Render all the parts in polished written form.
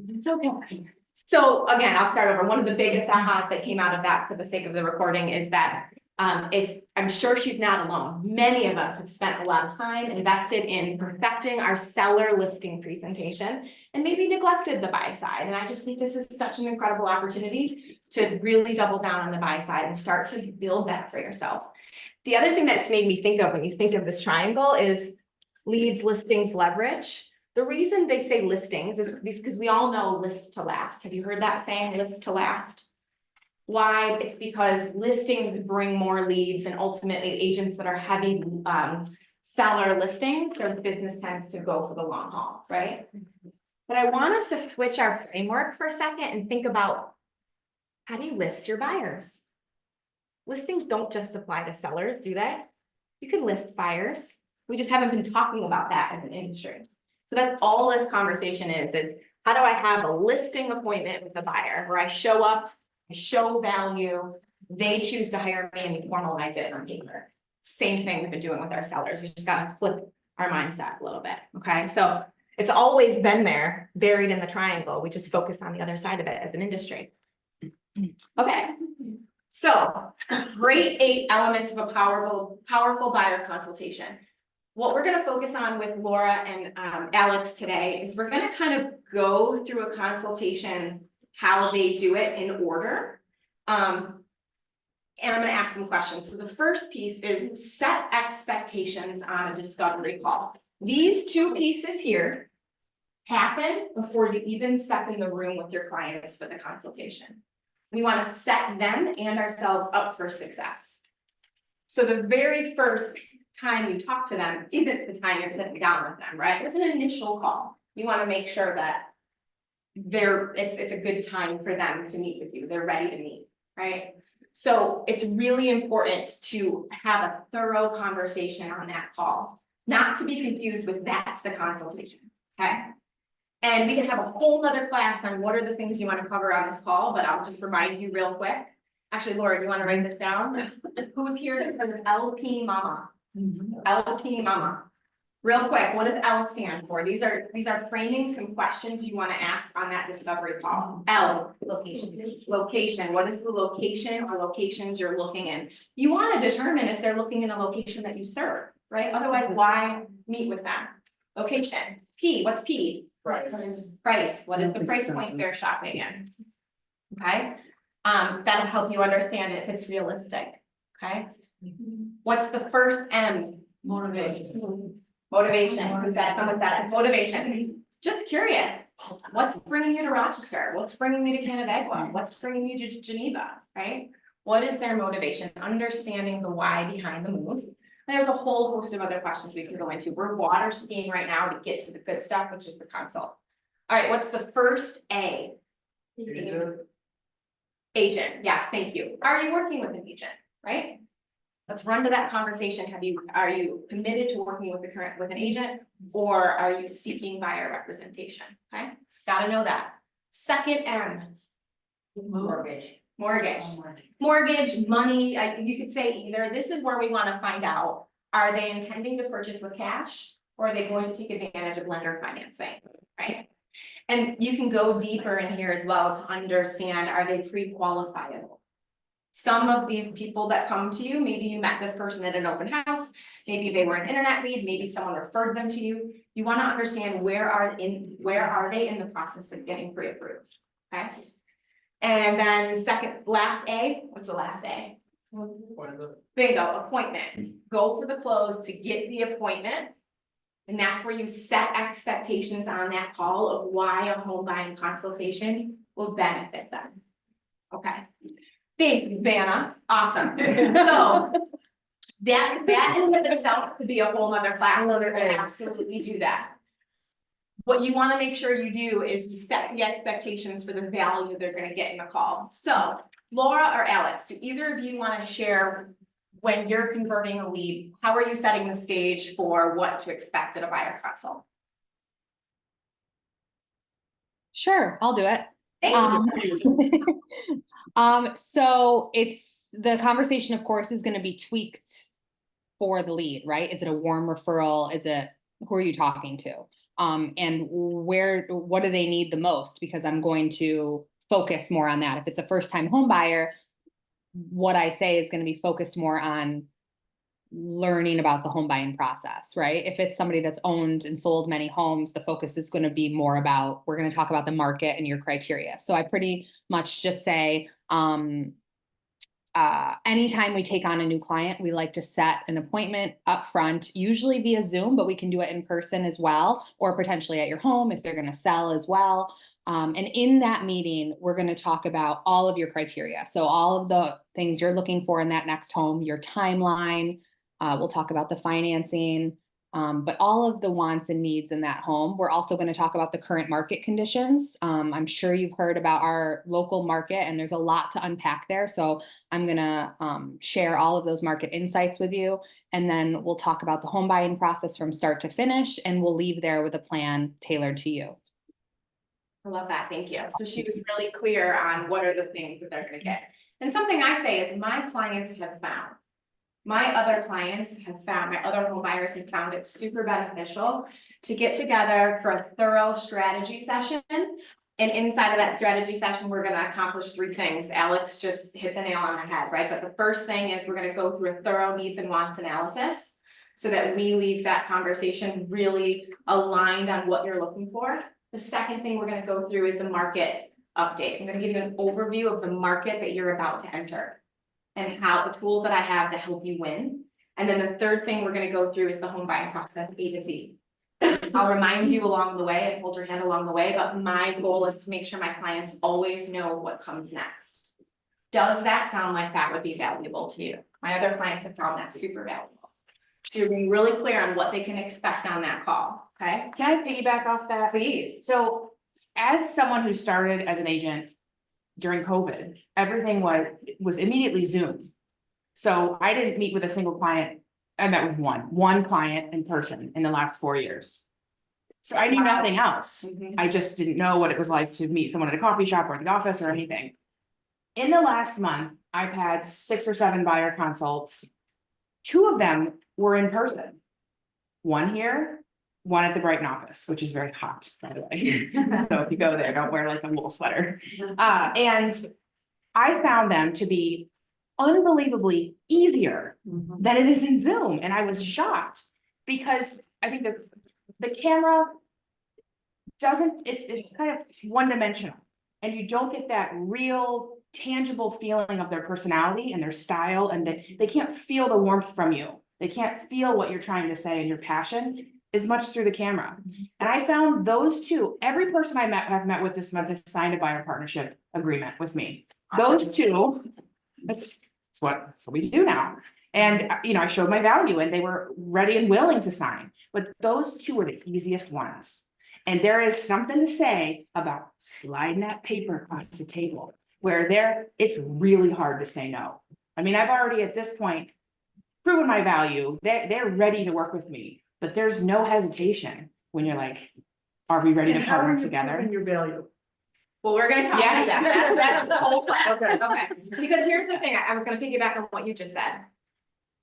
It's okay. So again, I'll start over. One of the biggest ahas that came out of that for the sake of the recording is that I'm sure she's not alone. Many of us have spent a lot of time invested in perfecting our seller listing presentation and maybe neglected the buy side. And I just think this is such an incredible opportunity to really double down on the buy side and start to build that for yourself. The other thing that's made me think of when you think of this triangle is leads, listings, leverage. The reason they say listings is because we all know list to last. Have you heard that saying, list to last? Why? It's because listings bring more leads, and ultimately agents that are heavy seller listings, their business tends to go for the long haul, right? But I want us to switch our framework for a second and think about, how do you list your buyers? Listings don't just apply to sellers, do they? You can list buyers. We just haven't been talking about that as an industry. So that's all this conversation is how do I have a listing appointment with the buyer where I show up, I show value, they choose to hire me, and we formalize it on paper. Same thing we've been doing with our sellers. We just got to flip our mindset a little bit. Okay. So it's always been there, buried in the triangle. We just focus on the other side of it as an industry. Okay. So great 8 elements of a powerful buyer consultation. What we're going to focus on with Laura and Alex today is we're going to kind of go through a consultation, how they do it in order. And I'm going to ask some questions. So the first piece is set expectations on a discovery call. These 2 pieces here happen before you even step in the room with your clients for the consultation. We want to set them and ourselves up for success. So the very first time you talk to them isn't the time you're sitting down with them, right? It's an initial call. You want to make sure that it's a good time for them to meet with you. They're ready to meet, right? So it's really important to have a thorough conversation on that call, not to be confused with that's the consultation, okay? And we can have a whole nother class on what are the things you want to cover on this call, but I'll just remind you real quick. Actually, Laura, do you want to write this down? Who's here for the LP Mama? LP Mama. Real quick, what does L stand for? These are framing some questions you want to ask on that discovery call. L, location. Location. What is the location or locations you're looking in? You want to determine if they're looking in a location that you serve, right? Otherwise, why meet with them? Location. P, what's P? Price. Price. What is the price point they're shopping in? Okay. That'll help you understand if it's realistic. Okay. What's the first M? Motivation. Motivation. Who's that? Someone said it. Motivation. Just curious. What's bringing you to Rochester? What's bringing you to Canandaigua? What's bringing you to Geneva? Right? What is their motivation? Understanding the why behind the move. There's a whole host of other questions we can go into. We're water skiing right now to get to the good stuff, which is the consult. All right, what's the first A? Agent. Agent, yes, thank you. Are you working with an agent, right? Let's run to that conversation. Are you committed to working with an agent, or are you seeking buyer representation? Okay, gotta know that. Second M. Mortgage. Mortgage, money, you could say either. This is where we want to find out, are they intending to purchase with cash, or are they going to take advantage of lender financing, right? And you can go deeper in here as well to understand, are they pre-qualifiable? Some of these people that come to you, maybe you met this person at an open house, maybe they were an internet lead, maybe someone referred them to you. You want to understand where are they in the process of getting pre-approved, okay? And then last A, what's the last A? Bingo, appointment. Go for the close to get the appointment. And that's where you set expectations on that call of why a home buying consultation will benefit them. Okay. Thank you, Vanna. Awesome. So that in and of itself could be a whole nother class. So we're gonna absolutely do that. What you want to make sure you do is you set the expectations for the value they're going to get in the call. So Laura or Alex, do either of you want to share when you're converting a lead, how are you setting the stage for what to expect at a buyer consult? Sure, I'll do it. Thank you. So the conversation, of course, is going to be tweaked for the lead, right? Is it a warm referral? Is it who are you talking to? And what do they need the most? Because I'm going to focus more on that. If it's a first time home buyer, what I say is going to be focused more on learning about the home buying process, right? If it's somebody that's owned and sold many homes, the focus is going to be more about, we're going to talk about the market and your criteria. So I pretty much just say, anytime we take on a new client, we like to set an appointment up front, usually via Zoom, but we can do it in person as well, or potentially at your home if they're going to sell as well. And in that meeting, we're going to talk about all of your criteria. So all of the things you're looking for in that next home, your timeline. We'll talk about the financing, but all of the wants and needs in that home. We're also going to talk about the current market conditions. I'm sure you've heard about our local market, and there's a lot to unpack there. So I'm going to share all of those market insights with you. And then we'll talk about the home buying process from start to finish, and we'll leave there with a plan tailored to you. I love that. Thank you. So she was really clear on what are the things that they're going to get. And something I say is my clients have found, my other home buyers have found it super beneficial to get together for a thorough strategy session. And inside of that strategy session, we're going to accomplish 3 things. Alex just hit the nail on the head, right? But the first thing is we're going to go through a thorough needs and wants analysis so that we leave that conversation really aligned on what you're looking for. The second thing we're going to go through is a market update. I'm going to give you an overview of the market that you're about to enter and how the tools that I have to help you win. And then the third thing we're going to go through is the home buying process, A to Z. I'll remind you along the way and hold your hand along the way, but my goal is to make sure my clients always know what comes next. Does that sound like that would be valuable to you? My other clients have found that super valuable. So you're being really clear on what they can expect on that call, okay? Can I piggyback off that? Please. So as someone who started as an agent during COVID, everything was immediately Zoom. So I didn't meet with a single client. I met with one client in person in the last 4 years. So I knew nothing else. I just didn't know what it was like to meet someone at a coffee shop or at the office or anything. In the last month, I've had 6 or 7 buyer consults. 2 of them were in person. One here, one at the Brighton office, which is very hot, by the way. So if you go there, don't wear like a wool sweater. And I found them to be unbelievably easier than it is in Zoom. And I was shocked because I think the camera it's kind of one-dimensional, and you don't get that real tangible feeling of their personality and their style, and they can't feel the warmth from you. They can't feel what you're trying to say and your passion as much through the camera. And I found those 2, every person I've met with this month has signed a buyer partnership agreement with me. Those 2, that's what we do now. And I showed my value and they were ready and willing to sign, but those 2 were the easiest ones. And there is something to say about sliding that paper across the table where it's really hard to say no. I mean, I've already at this point proven my value. They're ready to work with me, but there's no hesitation when you're like, are we ready to partner together? Your value. Well, we're gonna talk about that. That's the whole class. Okay. Okay, because here's the thing, I'm gonna piggyback on what you just said.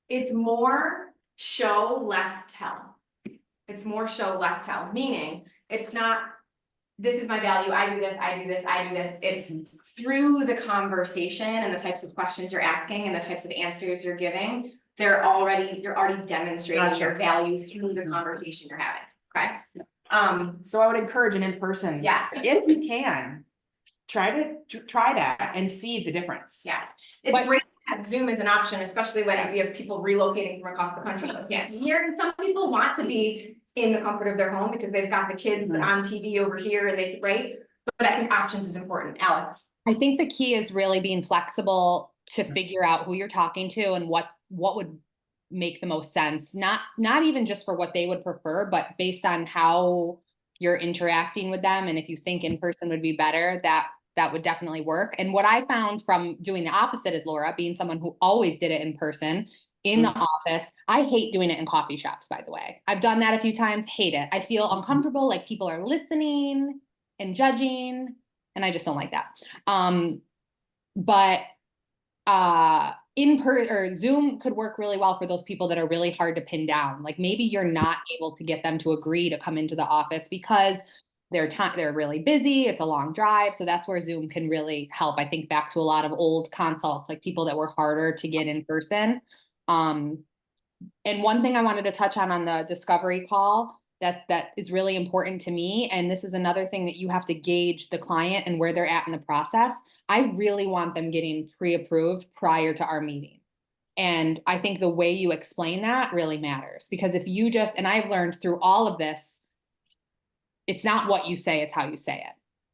It's more show, less tell. It's more show, less tell, meaning it's not, this is my value, I do this, I do this, I do this. It's through the conversation and the types of questions you're asking and the types of answers you're giving, you're already demonstrating Gotcha. your value through the conversation you're having, correct? So I would encourage an in-person. Yes. If you can, try that and see the difference. Yeah, it's great to have Zoom as an option, especially when we have people relocating from across the country. Yes, here, and some people want to be in the comfort of their home because they've got the kids on TV over here and right? But I think options is important. Alex. I think the key is really being flexible to figure out who you're talking to and what would make the most sense. Not even just for what they would prefer, but based on how you're interacting with them. And if you think in person would be better, that would definitely work. And what I found from doing the opposite is Laura, being someone who always did it in person, in the office. I hate doing it in coffee shops, by the way. I've done that a few times, hate it. I feel uncomfortable, like people are listening and judging, and I just don't like that. But or Zoom could work really well for those people that are really hard to pin down. Like maybe you're not able to get them to agree to come into the office because they're really busy. It's a long drive. So that's where Zoom can really help. I think back to a lot of old consults, like people that were harder to get in person. And one thing I wanted to touch on the discovery call that is really important to me, and this is another thing that you have to gauge the client and where they're at in the process. I really want them getting pre-approved prior to our meeting. And I think the way you explain that really matters, because if you just, and I've learned through all of this, it's not what you say, it's how you say it.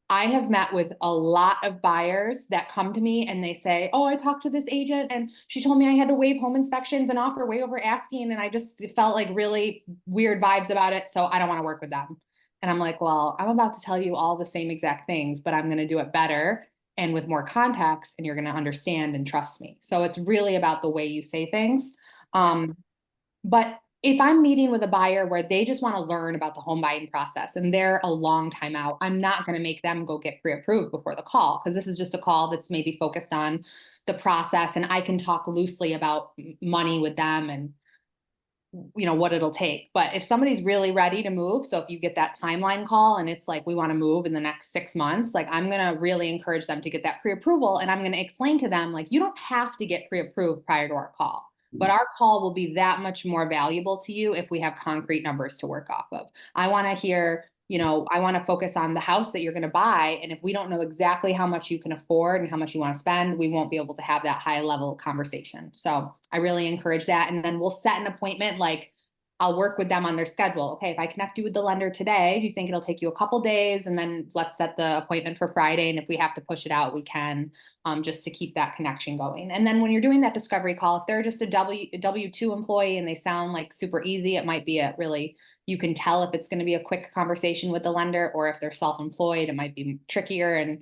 I have met with a lot of buyers that come to me and they say, oh, I talked to this agent and she told me I had to waive home inspections and offer way over asking. And I just felt like really weird vibes about it. So I don't want to work with them. And I'm like, well, I'm about to tell you all the same exact things, but I'm going to do it better and with more context, and you're going to understand and trust me. So it's really about the way you say things. But if I'm meeting with a buyer where they just want to learn about the home buying process and they're a long time out, I'm not going to make them go get pre-approved before the call, because this is just a call that's maybe focused on the process, and I can talk loosely about money with them and what it'll take. But if somebody's really ready to move, so if you get that timeline call and it's like, we want to move in the next 6 months, like I'm going to really encourage them to get that pre-approval. And I'm going to explain to them, like, you don't have to get pre-approved prior to our call, but our call will be that much more valuable to you if we have concrete numbers to work off of. I want to hear, I want to focus on the house that you're going to buy. And if we don't know exactly how much you can afford and how much you want to spend, we won't be able to have that high level conversation. So I really encourage that. And then we'll set an appointment. Like, I'll work with them on their schedule. Okay, if I connect you with the lender today, do you think it'll take you a couple days? And then let's set the appointment for Friday. And if we have to push it out, we can, just to keep that connection going. And then when you're doing that discovery call, if they're just a W-2 employee and they sound like super easy, it might be you can tell if it's going to be a quick conversation with the lender, or if they're self-employed, it might be trickier and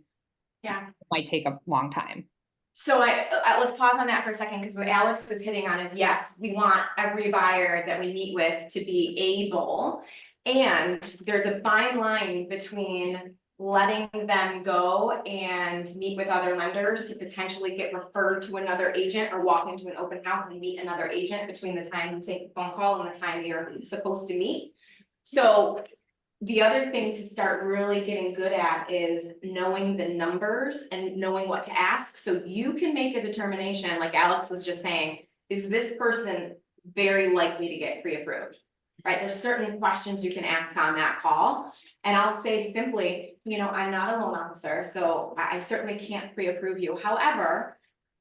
Yeah. it might take a long time. So let's pause on that for a second, because what Alex is hitting on is, yes, we want every buyer that we meet with to be able, and there's a fine line between letting them go and meet with other lenders to potentially get referred to another agent, or walk into an open house and meet another agent between the time you take the phone call and the time you're supposed to meet. So the other thing to start really getting good at is knowing the numbers and knowing what to ask, so you can make a determination, like Alex was just saying, is this person very likely to get pre-approved, right? There's certain questions you can ask on that call. And I'll say simply, I'm not a loan officer, so I certainly can't pre-approve you. However,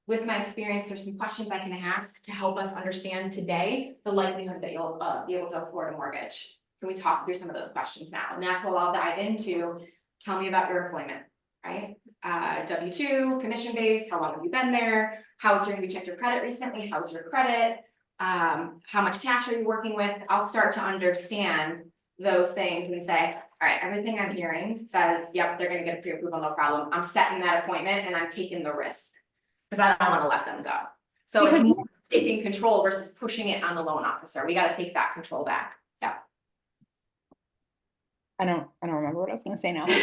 with my experience, there's some questions I can ask to help us understand today the likelihood that you'll be able to afford a mortgage. Can we talk through some of those questions now? And that's what I'll dive into. Tell me about your employment, right? W-2, commission-based, how long have you been there? Have you checked your credit recently? How's your credit? How much cash are you working with? I'll start to understand those things and say, all right, everything I'm hearing says, yep, they're gonna get a pre-approval, no problem. I'm setting that appointment and I'm taking the risk, because I don't wanna let them go. So it's more taking control versus pushing it on the loan officer. We gotta take that control back. Yeah. I don't remember what I was going to say now, but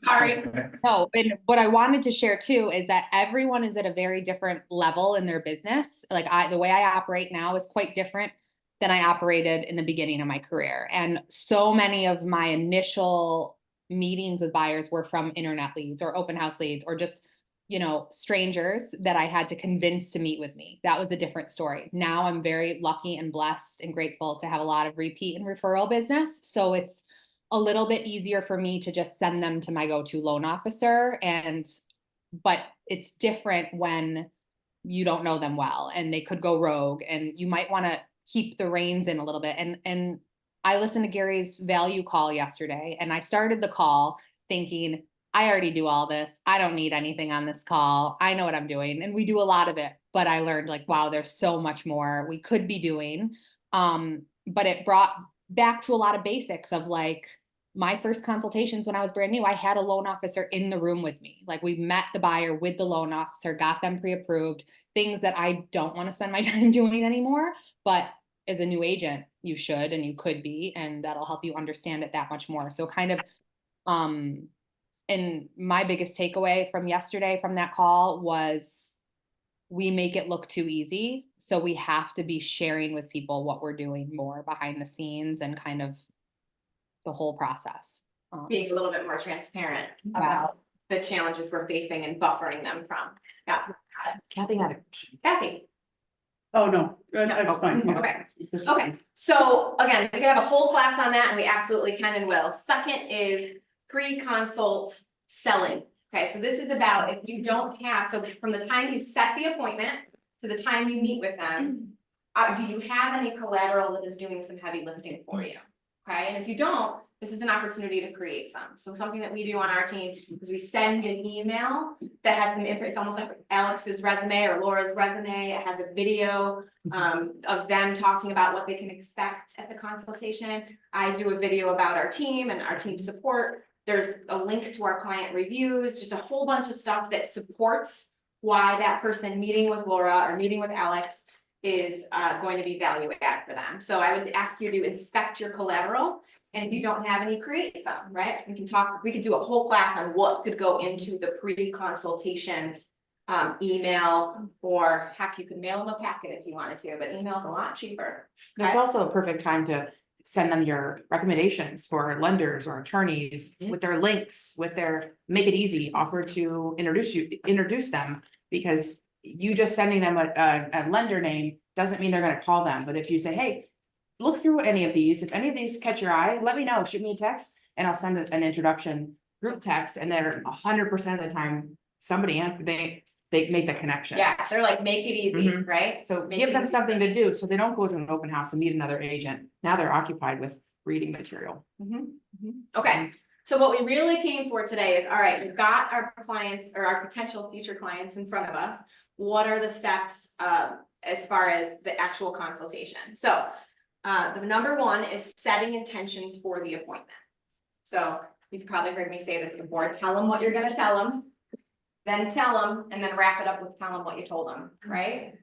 Sorry. no, and what I wanted to share too is that everyone is at a very different level in their business. Like the way I operate now is quite different than I operated in the beginning of my career. And so many of my initial meetings with buyers were from internet leads or open house leads, or just strangers that I had to convince to meet with me. That was a different story. Now I'm very lucky and blessed and grateful to have a lot of repeat and referral business. So it's a little bit easier for me to just send them to my go-to loan officer. But it's different when you don't know them well and they could go rogue, and you might want to keep the reins in a little bit. And I listened to Gary's value call yesterday, and I started the call thinking, I already do all this. I don't need anything on this call. I know what I'm doing. And we do a lot of it, but I learned, like, wow, there's so much more we could be doing. But it brought back to a lot of basics of, like, my first consultations when I was brand new, I had a loan officer in the room with me. Like, we met the buyer with the loan officer, got them pre-approved, things that I don't want to spend my time doing anymore. But as a new agent, you should, and you could be, and that'll help you understand it that much more. So kind of, and my biggest takeaway from yesterday from that call was we make it look too easy. So we have to be sharing with people what we're doing more behind the scenes and kind of the whole process. Being a little bit more transparent Yeah. about the challenges we're facing and buffering them from. Yeah, Kathy had a question. Kathy. Oh, no, that's fine. Okay. Okay, so again, we can have a whole class on that and we absolutely can and will. Second is pre-consult selling. Okay, so this is about if you don't have, so from the time you set the appointment to the time you meet with them, do you have any collateral that is doing some heavy lifting for you? Okay, and if you don't, this is an opportunity to create some. So something that we do on our team is we send an email that has some info. It's almost like Alex's resume or Laura's resume. It has a video of them talking about what they can expect at the consultation. I do a video about our team and our team support. There's a link to our client reviews, just a whole bunch of stuff that supports why that person meeting with Laura or meeting with Alex is going to be value add for them. So I would ask you to inspect your collateral. And if you don't have any, create some, right? We could do a whole class on what could go into the pre-consultation email, or heck, you could mail them a packet if you wanted to, but email's a lot cheaper. It's also a perfect time to send them your recommendations for lenders or attorneys with their links, make it easy, offer to introduce them. Because you just sending them a lender name doesn't mean they're gonna call them, but if you say, hey, look through any of these, if any of these catch your eye, let me know, shoot me a text, and I'll send an introduction group text, and they're 100% of the time, somebody answers, they make the connection. Yeah, they're like, make it easy, Mhm. right? So Make give it them easy. something to do, so they don't go to an open house and meet another agent. Now they're occupied with reading material. Okay, so what we really came for today is, all right, we've got our clients or our potential future clients in front of us. What are the steps as far as the actual consultation? So the number one is setting intentions for the appointment. So you've probably heard me say this before, tell them what you're gonna tell them, then tell them, and then wrap it up with tell them what you told them, right?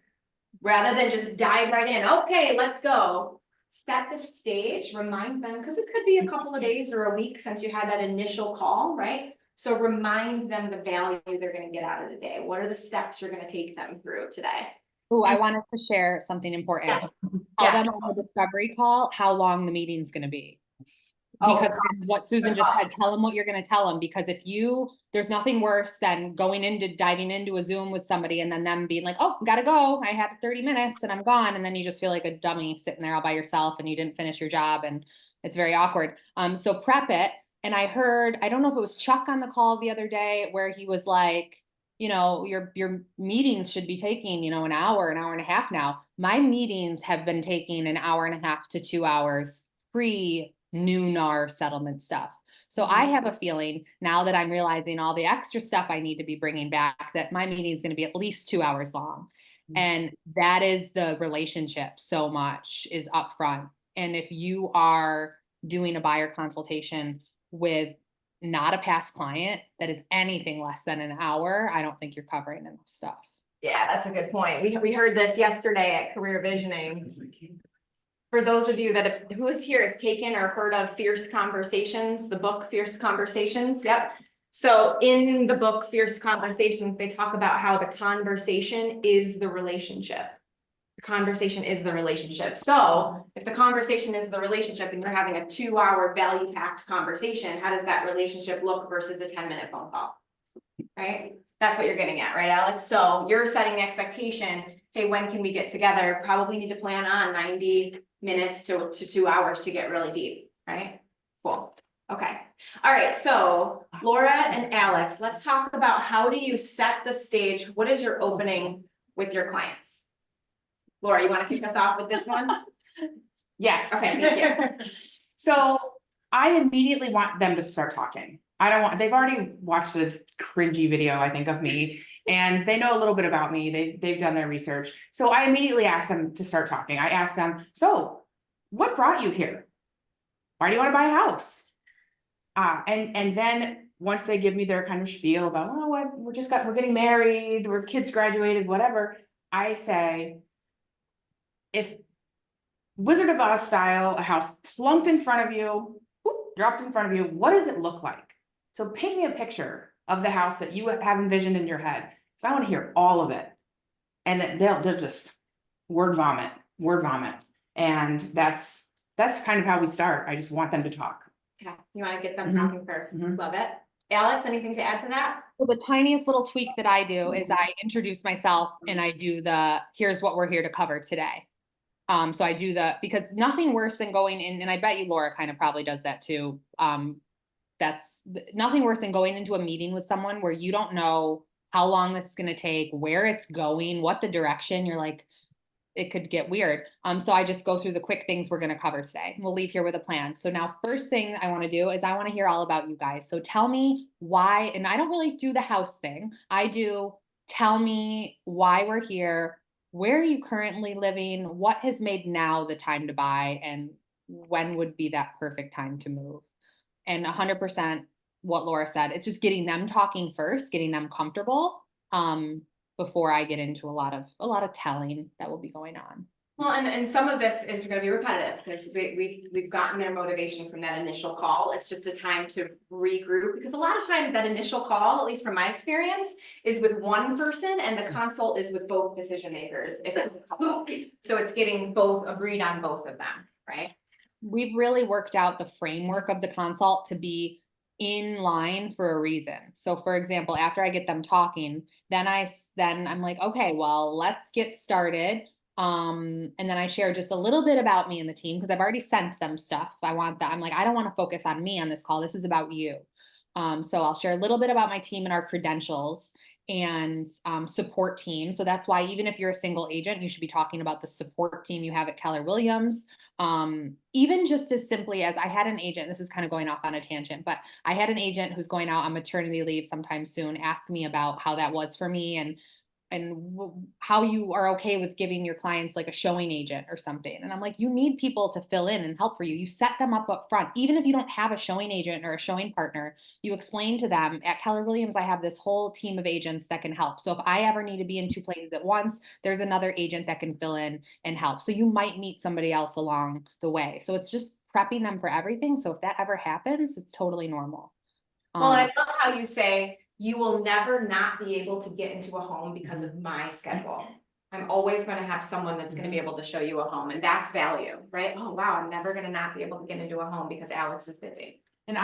Rather than just dive right in, okay, let's go. Set the stage, remind them, because it could be a couple of days or a week since you had that initial call, right? So remind them the value they're gonna get out of the day. What are the steps you're gonna take them through today? Oh, I wanted to share something important. Yeah. Tell Yeah. them on the discovery call how long the meeting's gonna be. Oh, Because what Susan just said, tell them what you're gonna tell them, because there's nothing worse than diving into a Zoom with somebody and then them being like, oh, gotta go, I had 30 minutes and I'm gone. And then you just feel like a dummy sitting there all by yourself and you didn't finish your job and it's very awkward. So prep it. And I heard, I don't know if it was Chuck on the call the other day where he was like, your meetings should be taking, an hour and a half now. My meetings have been taking an hour and a half to 2 hours new NAR settlement stuff. So I have a feeling now that I'm realizing all the extra stuff I need to be bringing back, that my meeting is going to be at least 2 hours long. And that is the relationship so much is upfront. And if you are doing a buyer consultation with not a past client that is anything less than an hour, I don't think you're covering enough stuff. yeah, that's a good point. We heard this yesterday at Career Visioning. For those of you who is here has taken or heard of Fierce Conversations, the book Fierce Conversations, yep. So in the book Fierce Conversations, they talk about how the conversation is the relationship. The conversation is the relationship. So if the conversation is the relationship and you're having a 2-hour value-packed conversation, how does that relationship look versus a 10-minute phone call? Right? That's what you're getting at, right, Alex? So you're setting the expectation, hey, when can we get together? Probably need to plan on 90 minutes to 2 hours to get really deep, right? Cool. Okay. All right. So Laura and Alex, let's talk about how do you set the stage? What is your opening with your clients? Laura, you want to kick us off with this one? Yes. Okay, thank you. So I immediately want them to start talking. They've already watched a cringy video, I think, of me, and they know a little bit about me. They've done their research. So I immediately asked them to start talking. I asked them, so what brought you here? Why do you want to buy a house? And then once they give me their kind of spiel about, oh, we're getting married, we're kids graduated, whatever, I say, if Wizard of Oz style, a house plunked in front of you, dropped in front of you, what does it look like? So paint me a picture of the house that you have envisioned in your head, because I want to hear all of it. And then they'll just word vomit. And that's kind of how we start. I just want them to talk. Yeah, you wanna get them Mhm. talking first, Mhm. love it. Alex, anything to add to that? So the tiniest little tweak that I do is I introduce myself and I do here's what we're here to cover today. So I do because nothing worse than going in, and I bet you Laura kind of probably does that too. Nothing worse than going into a meeting with someone where you don't know how long this is going to take, where it's going, what the direction. You're like, it could get weird. So I just go through the quick things we're going to cover today. We'll leave here with a plan. So now first thing I want to do is I want to hear all about you guys. So tell me why, and I don't really do the house thing. Tell me why we're here. Where are you currently living? What has made now the time to buy? And when would be that perfect time to move? And 100% what Laura said, it's just getting them talking first, getting them comfortable. Before I get into a lot of telling that will be going on. Well, and some of this is gonna be repetitive, because we've gotten their motivation from that initial call. It's just a time to regroup, because a lot of times that initial call, at least from my experience, is with one person and the consult is with both decision makers, if it's a couple. So it's getting both agreed on both of them, right? We've really worked out the framework of the consult to be in line for a reason. So for example, after I get them talking, then I'm like, okay, well, let's get started. And then I share just a little bit about me and the team, because I've already sent them stuff. I'm like, I don't want to focus on me on this call. This is about you. So I'll share a little bit about my team and our credentials and support team. So that's why even if you're a single agent, you should be talking about the support team you have at Keller Williams. Even just as simply as I had an agent, this is kind of going off on a tangent, but I had an agent who's going out on maternity leave sometime soon, ask me about how that was for me and how you are okay with giving your clients like a showing agent or something. And I'm like, you need people to fill in and help for you. You set them up front. Even if you don't have a showing agent or a showing partner, you explain to them at Keller Williams, I have this whole team of agents that can help. So if I ever need to be in 2 places at once, there's another agent that can fill in and help. So you might meet somebody else along the way. So it's just prepping them for everything. So if that ever happens, it's totally normal. Well, I love how you say, you will never not be able to get into a home because of my schedule. I'm always gonna have someone that's gonna be able to show you a home, and that's value, right? Oh, wow, I'm never gonna not be able to get into a home because Alex is busy. And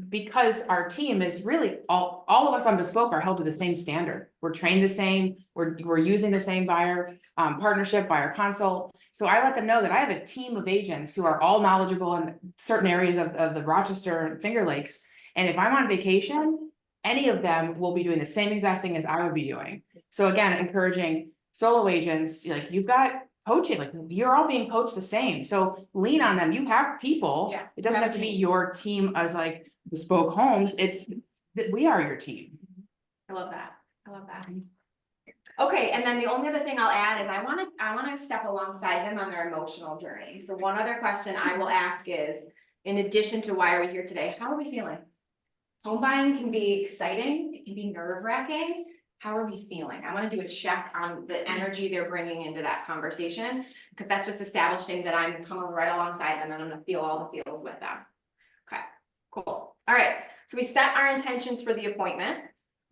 because our team is really, all of us on Bespoke are held to the same standard. We're trained the same, we're using the same buyer partnership, buyer consult. So I let them know that I have a team of agents who are all knowledgeable in certain areas of the Rochester and Finger Lakes. And if I'm on vacation, any of them will be doing the same exact thing as I would be doing. So again, encouraging solo agents, like you've got coaching, like you're all being coached the same. So lean on them. You have people. Yeah, It doesn't you have to be your team as like Bespoke Homes. It's that we are your team. I love that. I love that. Okay, and then the only other thing I'll add is I wanna step alongside them on their emotional journey. So one other question I will ask is, in addition to why are we here today, how are we feeling? Home buying can be exciting, it can be nerve-wracking. How are we feeling? I wanna do a check on the energy they're bringing into that conversation, because that's just establishing that I'm coming right alongside them and I'm gonna feel all the feels with them. Okay, cool. All right, so we set our intentions for the appointment.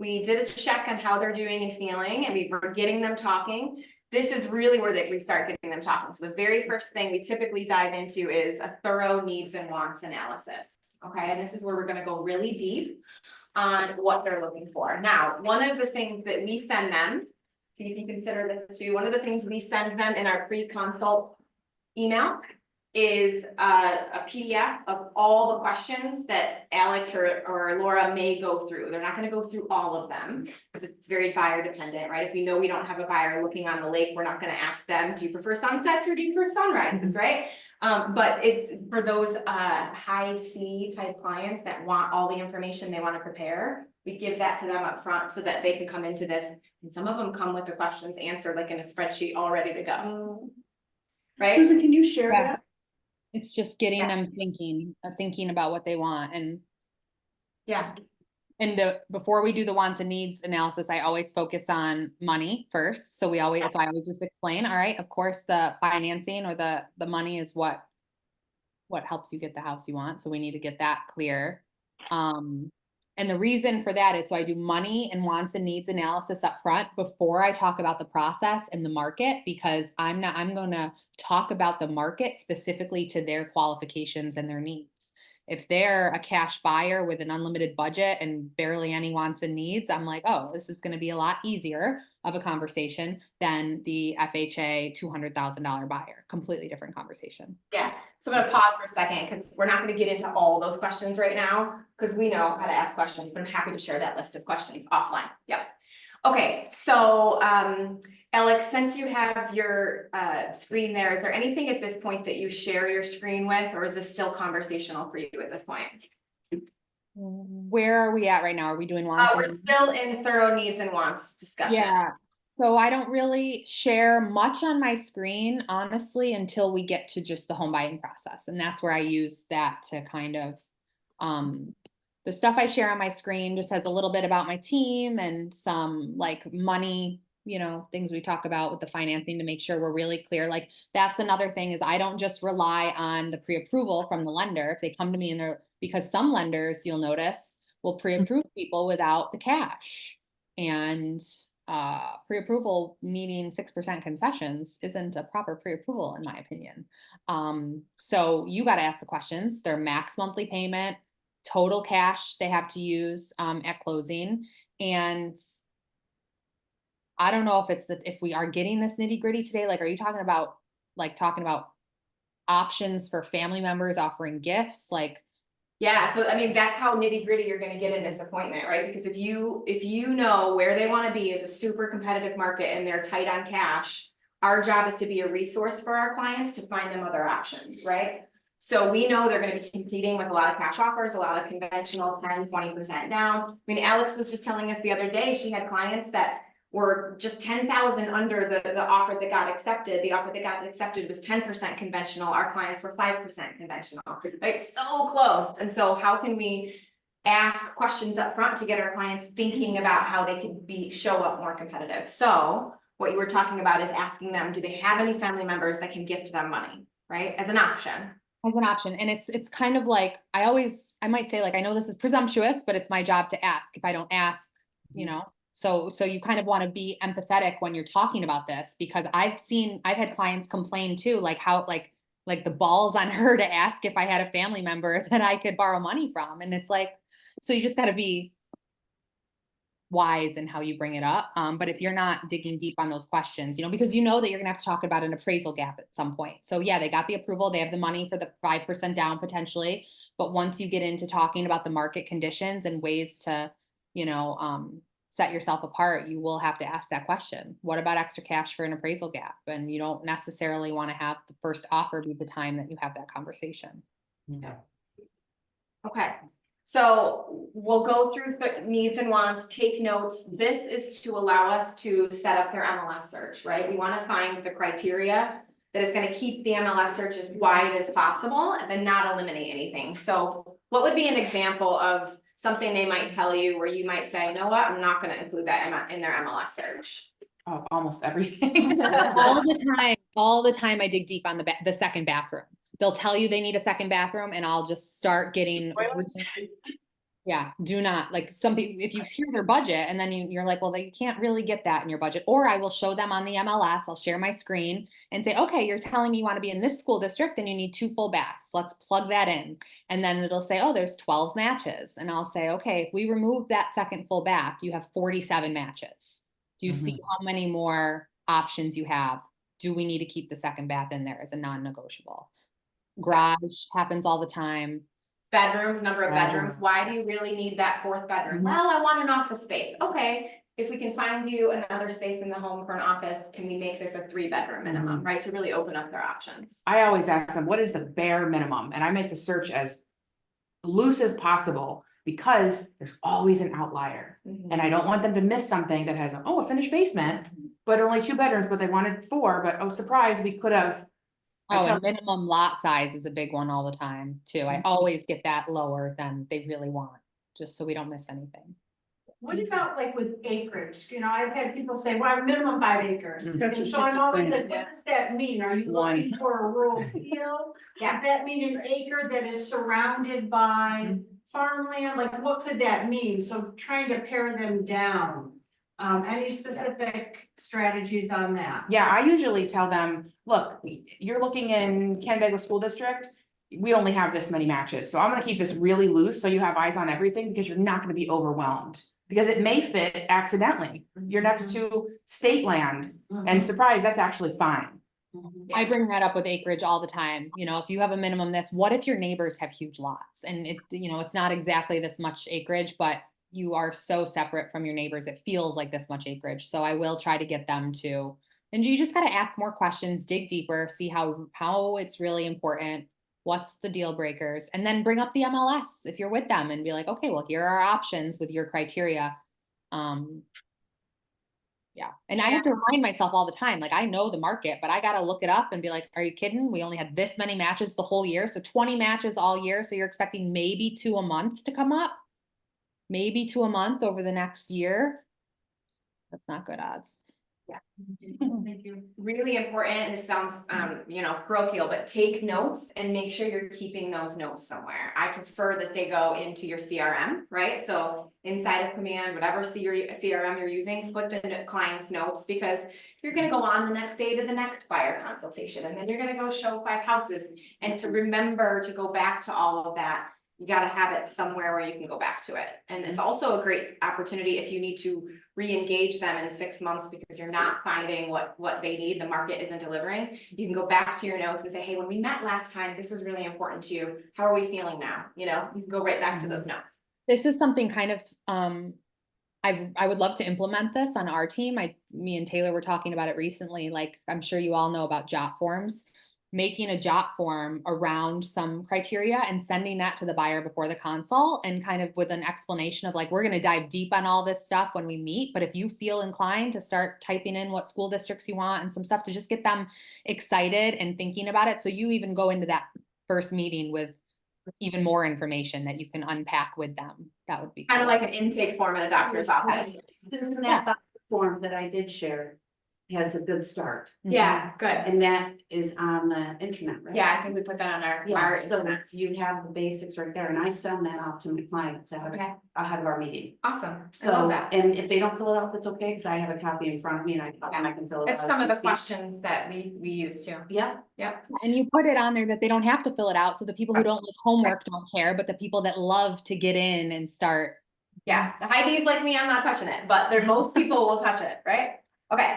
We did a check on how they're doing and feeling, and we were getting them talking. This is really where we start getting them talking. So the very first thing we typically dive into is a thorough needs and wants analysis. Okay, and this is where we're gonna go really deep on what they're looking for. Now, one of the things that we send them, so you can consider this too, one of the things we send them in our pre-consult email is a PDF of all the questions that Alex or Laura may go through. They're not gonna go through all of them because it's very buyer dependent, right? If we know we don't have a buyer looking on the lake, we're not gonna ask them, do you prefer sunsets or do you prefer sunrises, right? But it's for those high C type clients that want all the information they wanna prepare, we give that to them up front so that they can come into this. And some of them come with the questions answered like in a spreadsheet all ready to go. Right? Susan, can you share Yeah. that? It's just getting them thinking about what they want. Yeah. Before we do the wants and needs analysis, I always focus on money first. So I always just explain, all right, of course, the financing or the money is what helps you get the house you want. So we need to get that clear. And And the reason for that is so I do money and wants and needs analysis up front before I talk about the process and the market, because I'm going to talk about the market specifically to their qualifications and their needs. If they're a cash buyer with an unlimited budget and barely any wants and needs, I'm like, oh, this is going to be a lot easier of a conversation than the FHA $200,000 buyer. Completely different conversation. Yeah, so I'm gonna pause for a second, because we're not gonna get into all those questions right now, because we know how to ask questions, but I'm happy to share that list of questions offline. Yep. Okay, so Alex, since you have your screen there, is there anything at this point that you share your screen with, or is this still conversational for you at this point? Where are we at right now? Are we doing wants? We're still in thorough needs and wants discussion. Yeah. So I don't really share much on my screen, honestly, until we get to just the home buying process. And that's where I use that to kind of, the stuff I share on my screen just has a little bit about my team and some like money, things we talk about with the financing to make sure we're really clear. Like that's another thing is I don't just rely on the pre-approval from the lender. If they come to me and because some lenders, you'll notice, will pre-approve people without the cash. And pre-approval needing 6% concessions isn't a proper pre-approval in my opinion. So you got to ask the questions, their max monthly payment, total cash they have to use at closing. And I don't know if we are getting this nitty gritty today, like, are you talking about options for family members offering gifts? Like, yeah, so I mean, that's how nitty gritty you're gonna get in this appointment, right? Because if you know where they wanna be is a super competitive market and they're tight on cash, our job is to be a resource for our clients to find them other options, right? So we know they're gonna be competing with a lot of cash offers, a lot of conventional 10-20% down. I mean, Alex was just telling us the other day, she had clients that were just 10,000 under the offer that got accepted. The offer that got accepted was 10% conventional. Our clients were 5% conventional, right? So close. And so how can we ask questions up front to get our clients thinking about how they could show up more competitive? So what you were talking about is asking them, do they have any family members that can gift them money, right? As an option. As an option. And it's kind of like, I might say like, I know this is presumptuous, but it's my job to ask. If I don't ask, So you kind of want to be empathetic when you're talking about this, because I've had clients complain too, like how, like the balls on her to ask if I had a family member that I could borrow money from. And it's like, so you just got to be wise in how you bring it up. But if you're not digging deep on those questions, because that you're gonna have to talk about an appraisal gap at some point. So yeah, they got the approval, they have the money for the 5% down potentially. But once you get into talking about the market conditions and ways to, set yourself apart, you will have to ask that question. What about extra cash for an appraisal gap? And you don't necessarily want to have the first offer be the time that you have that conversation. Yeah. Okay. So we'll go through needs and wants, take notes. This is to allow us to set up their MLS search, right? We want to find the criteria that is going to keep the MLS search as wide as possible and then not eliminate anything. So what would be an example of something they might tell you where you might say, you know what, I'm not going to include that in their MLS search? Oh, almost everything. all the time I dig deep on the second bathroom. They'll tell you they need a second bathroom and I'll just start getting, yeah, do not, like some people, if you hear their budget and then you're like, well, they can't really get that in your budget. Or I will show them on the MLS, I'll share my screen and say, okay, you're telling me you want to be in this school district and you need 2 full baths. Let's plug that in. And then it'll say, oh, there's 12 matches. And I'll say, okay, if we remove that second full bath, you have 47 matches. Do you see how many more options you have? Do we need to keep the second bath in there as a non-negotiable? Garage happens all the time. Bedrooms, number of bedrooms. Why do you really need that 4th bedroom? Well, I want an office space. Okay, if we can find you another space in the home for an office, can we make this a 3-bedroom minimum, right? To really open up their options. I always ask them, what is the bare minimum? And I make the search as loose as possible because there's always an outlier. And I don't want them to miss something that has, a finished basement, but only 2 bedrooms, but they wanted 4, but oh, surprise, we could have. Oh, and minimum lot size is a big one all the time too. I always get that lower than they really want, just so we don't miss anything. What about like with acreage? I've had people say, well, minimum 5 acres. That's And what so I'm she's always saying. like, what does that mean? Are you looking for a rural field? Yeah. Does that mean an acre that is surrounded by farmland, like what could that mean? So trying to pare them down. Any specific strategies on that? Yeah, I usually tell them, look, you're looking in Canandaigua School District. We only have this many matches, so I'm gonna keep this really loose so you have eyes on everything because you're not gonna be overwhelmed. Because it may fit accidentally. You're next to state land and surprise, that's actually fine. I bring that up with acreage all the time. You know, if you have a minimum this, what if your neighbors have huge lots and it, you know, it's not exactly this much acreage, but you are so separate from your neighbors. It feels like this much acreage. So I will try to get them to, and you just got to ask more questions, dig deeper, see how it's really important. What's the deal breakers? And then bring up the MLS if you're with them and be like, okay, well, here are our options with your criteria. Yeah. And I have to remind myself all the time, like I know the market, but I got to look it up and be like, are you kidding? We only had this many matches the whole year. So 20 matches all year. So you're expecting maybe 2 a month to come up, maybe 2 a month over the next year. That's not good odds. Thank you. Really important, it sounds, you know, parochial, but take notes and make sure you're keeping those notes somewhere. I prefer that they go into your CRM, right? So inside of Command, whatever CRM you're using, put the client's notes, because you're gonna go on the next day to the next buyer consultation, and then you're gonna go show 5 houses. And to remember to go back to all of that, you gotta have it somewhere where you can go back to it. And it's also a great opportunity if you need to re-engage them in 6 months because you're not finding what they need, the market isn't delivering. You can go back to your notes and say, hey, when we met last time, this was really important to you. How are we feeling now? You know, you can go right back to those notes. This is something kind of, I would love to implement this on our team. Me and Taylor were talking about it recently. Like, I'm sure you all know about JOT forms. Making a JOT form around some criteria and sending that to the buyer before the consult and kind of with an explanation of like, we're going to dive deep on all this stuff when we meet. But if you feel inclined to start typing in what school districts you want and some stuff to just get them excited and thinking about it. So you even go into that first meeting with even more information that you can unpack with them. That would be Kind of cool. like an intake form in a doctor's office. Susan, that form that I did share has a good start. Yeah, good. And that is on the internet, right? Yeah, I think we put that on our. Yeah, so you have the basics right there, and I send that out to my clients Okay, ahead of our meeting. awesome. I love So, that. and if they don't fill it out, that's okay, because I have a copy in front of me and I can fill it out. It's some of as the we speak. questions that we use too. Yeah, Yep. And you put it on there that they don't have to fill it out. So the people who don't like homework don't care, but the people that love to get in and start. Yeah, the high Ds like me, I'm not touching it, but there, most people will touch it, right? Okay.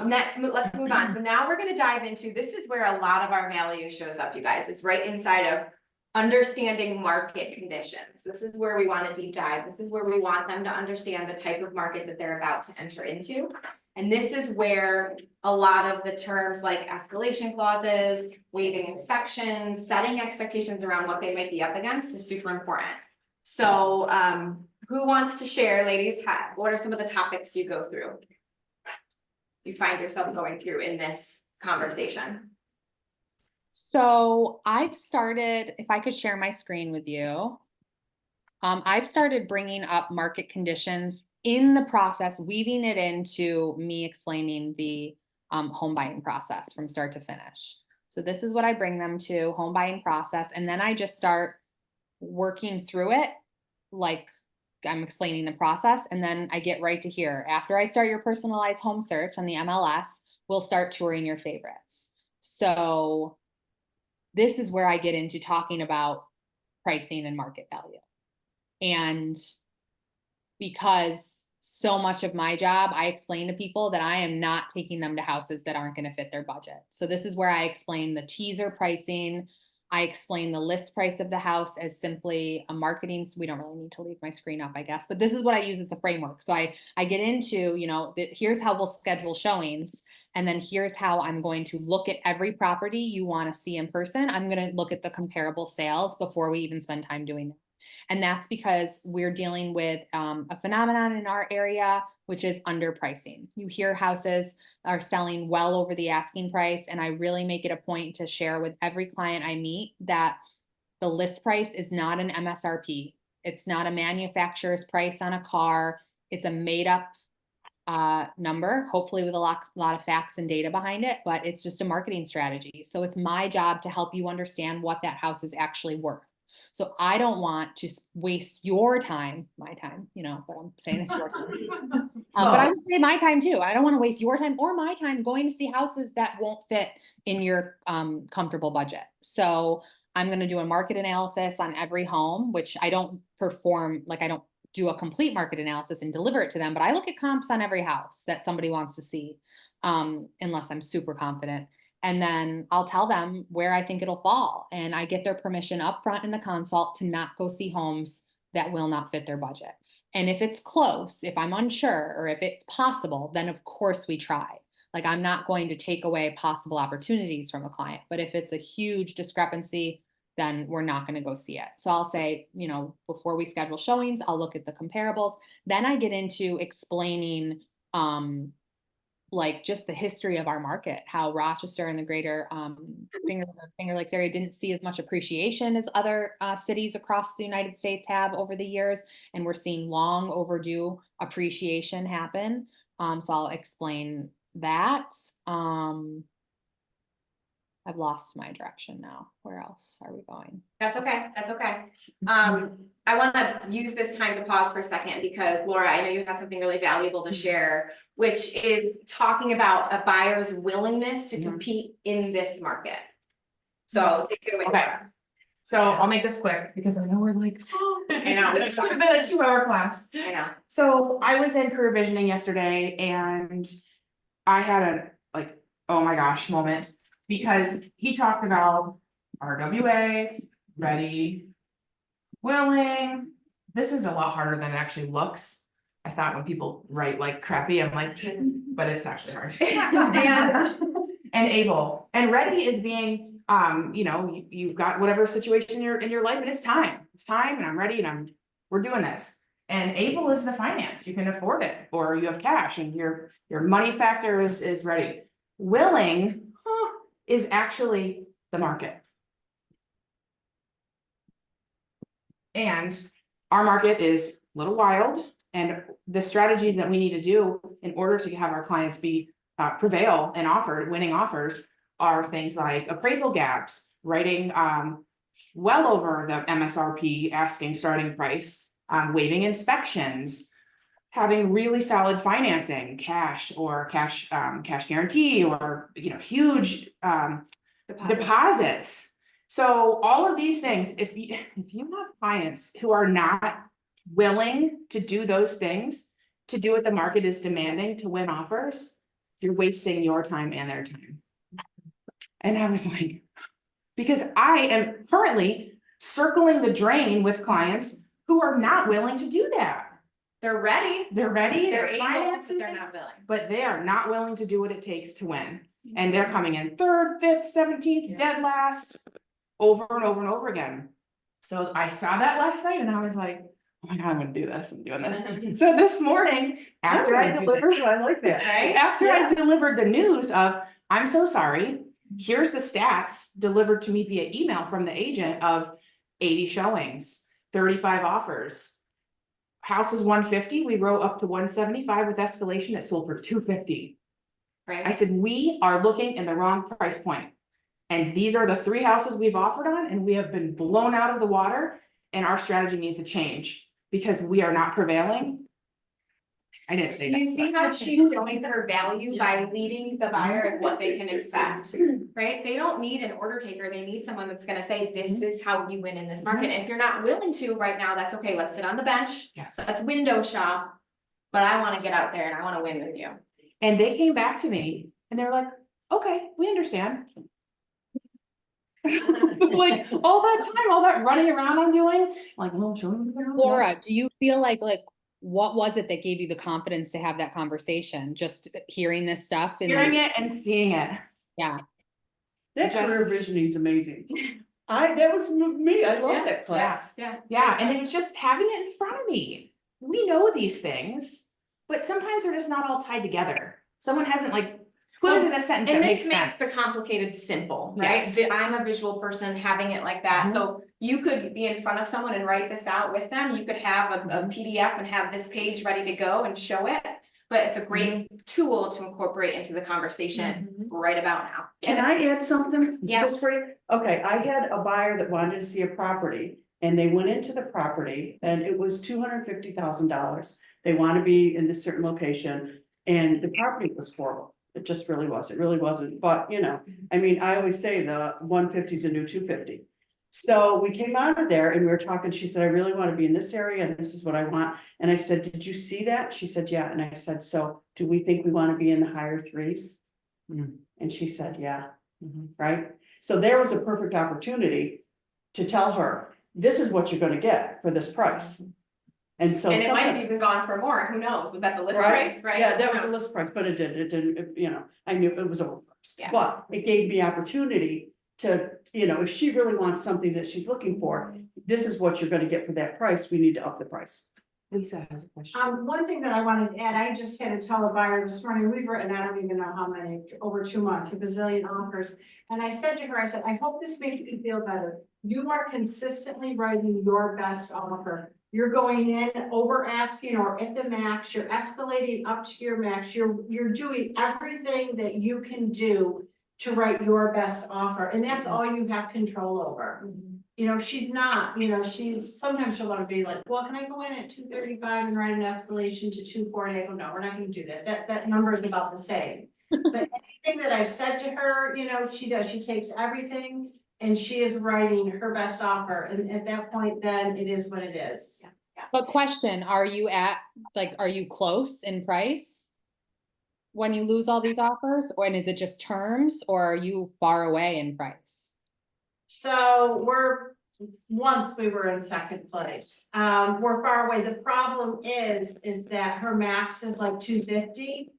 Next, let's move on. So now we're gonna dive into, this is where a lot of our value shows up, you guys. It's right inside of understanding market conditions. This is where we want to deep dive. This is where we want them to understand the type of market that they're about to enter into. And this is where a lot of the terms like escalation clauses, waiving inspections, setting expectations around what they might be up against is super important. So, who wants to share, ladies? What are some of the topics you go through? You find yourself going through in this conversation? So I've started, if I could share my screen with you, I've started bringing up market conditions in the process, weaving it into me explaining the home buying process from start to finish. So this is what I bring them to, home buying process, and then I just start working through it like I'm explaining the process, and then I get right to here. After I start your personalized home search on the MLS, we'll start touring your favorites. So this is where I get into talking about pricing and market value. And because so much of my job, I explain to people that I am not taking them to houses that aren't going to fit their budget. So this is where I explain the teaser pricing. I explain the list price of the house as simply a marketing. We don't really need to leave my screen up, I guess, but this is what I use as the framework. So I get into, you know, here's how we'll schedule showings. And then here's how I'm going to look at every property you want to see in person. I'm going to look at the comparable sales before we even spend time doing it. And that's because we're dealing with a phenomenon in our area, which is underpricing. You hear houses are selling well over the asking price, and I really make it a point to share with every client I meet that the list price is not an MSRP. It's not a manufacturer's price on a car. It's a made up number, hopefully with a lot of facts and data behind it, but it's just a marketing strategy. So it's my job to help you understand what that house is actually worth. So I don't want to waste your time, my time, but I'm saying it's your time. But I would say my time too. I don't want to waste your time or my time going to see houses that won't fit in your comfortable budget. So I'm going to do a market analysis on every home, which I don't perform, like I don't do a complete market analysis and deliver it to them, but I look at comps on every house that somebody wants to see, unless I'm super confident. And then I'll tell them where I think it'll fall. And I get their permission up front in the consult to not go see homes that will not fit their budget. And if it's close, if I'm unsure, or if it's possible, then of course we try. Like I'm not going to take away possible opportunities from a client, but if it's a huge discrepancy, then we're not going to go see it. So I'll say, before we schedule showings, I'll look at the comparables. Then I get into explaining, like just the history of our market, how Rochester and the greater Finger Lakes area didn't see as much appreciation as other cities across the United States have over the years. And we're seeing long overdue appreciation happen. So I'll explain that. I've lost my direction now. Where else are we going? That's okay, that's okay. I wanna use this time to pause for a second because Laura, I know you have something really valuable to share, which is talking about a buyer's willingness to compete in this market. So take it away. Okay. Laura. So I'll make this quick because I know we're like, I know. this should have been a 2-hour class. I know. So I was in career visioning yesterday and I had a like, oh my gosh moment because he talked about RWA, ready, willing. This is a lot harder than it actually looks. I thought when people write like crappy, I'm like, but it's actually hard. And able and ready is being, you've got whatever situation you're in your life and it's time and I'm ready and we're doing this. And able is the finance, you can afford it, or you have cash and your money factor is ready. Willing is actually the market. And our market is a little wild, and the strategies that we need to do in order to have our clients be prevail and winning offers are things like appraisal gaps, writing well over the MSRP asking starting price, waiving inspections, having really solid financing, cash guarantee, or huge deposits. So all of these things, if you have clients who are not willing to do those things, to do what the market is demanding to win offers, you're wasting your time and their time. And I was like, because I am currently circling the drain with clients who are not willing to do that. They're ready. They're ready, They're they're able, financing but they're this, not willing. but they are not willing to do what it takes to win. And they're coming in 3rd, 5th, 17th, dead last, over and over and over again. So I saw that last night and I was like, oh my God, I'm gonna do this, I'm doing this. So this morning, after I delivered, I like that. Right? after I delivered the news of, I'm so sorry, here's the stats delivered to me via email from the agent of 80 showings, 35 offers. House is 150, we wrote up to 175 with escalation, it sold for 250. Right. I said, we are looking in the wrong price point. And these are the 3 houses we've offered on, and we have been blown out of the water, and our strategy needs to change because we are not prevailing. I didn't say Do that. you see how she's showing her value by leading the buyer and what they can expect, right? They don't need an order taker, they need someone that's gonna say, this is how you win in this market. And if you're not willing to right now, that's okay, let's sit on the bench, Yes. let's window shop. But I wanna get out there and I wanna win with you. And they came back to me and they were like, okay, we understand. Like all that time, all that running around I'm doing, like, no, show me the house. Laura, do you feel like what was it that gave you the confidence to have that conversation? Just hearing this stuff and Hearing it and seeing it. yeah. That Just- career visioning is amazing. That was me, I love that class. Yeah, and it's just having it in front of me. We know these things, but sometimes they're just not all tied together. Someone hasn't like put it in a sentence that And makes this makes the sense. complicated simple, right? Yes. I'm a visual person having it like that, so you could be in front of someone and write this out with them, you could have a PDF and have this page ready to go and show it. but it's a great tool to incorporate into the conversation right about now. Can I add something? Yes. Just for you? Okay, I had a buyer that wanted to see a property and they went into the property and it was $250,000. They want to be in this certain location and the property was horrible. It just really was. It really wasn't, but you know, I mean, I always say the 150 is a new 250. So we came out of there and we were talking, she said, I really want to be in this area and this is what I want. And I said, did you see that? She said, yeah. And I said, so do we think we want to be in the higher threes? And she said, yeah, right? So there was a perfect opportunity to tell her, this is what you're gonna get for this price. And so. And it might have sometimes- even gone for more, who knows, was that the list Right? price, right? Yeah, that Who was a knows? list price, but it didn't, you know, I knew it was overpriced. Yeah. But it gave me opportunity to, you know, if she really wants something that she's looking for, this is what you're gonna get for that price, we need to up the price. Lisa has a question. One thing that I wanted to add, I just had to tell a buyer this morning, we've written, I don't even know how many, over 2 months, a bazillion offers. And I said to her, I said, I hope this makes you feel better. You are consistently writing your best offer. You're going in over asking or at the max, you're escalating up to your max, you're doing everything that you can do to write your best offer, and that's all you have control over. You know, she's not, you know, sometimes she'll wanna be like, well, can I go in at 235 and write an escalation to 240? I go, no, we're not gonna do that. That number is about the same. But anything that I've said to her, you know, she does, she takes everything and she is writing her best offer. And at that point, then it is what it is. But question, are you close in price? When you lose all these offers, or and is it just terms, or are you far away in price? So once we were in second place, we're far away. The problem is that her max is like 250.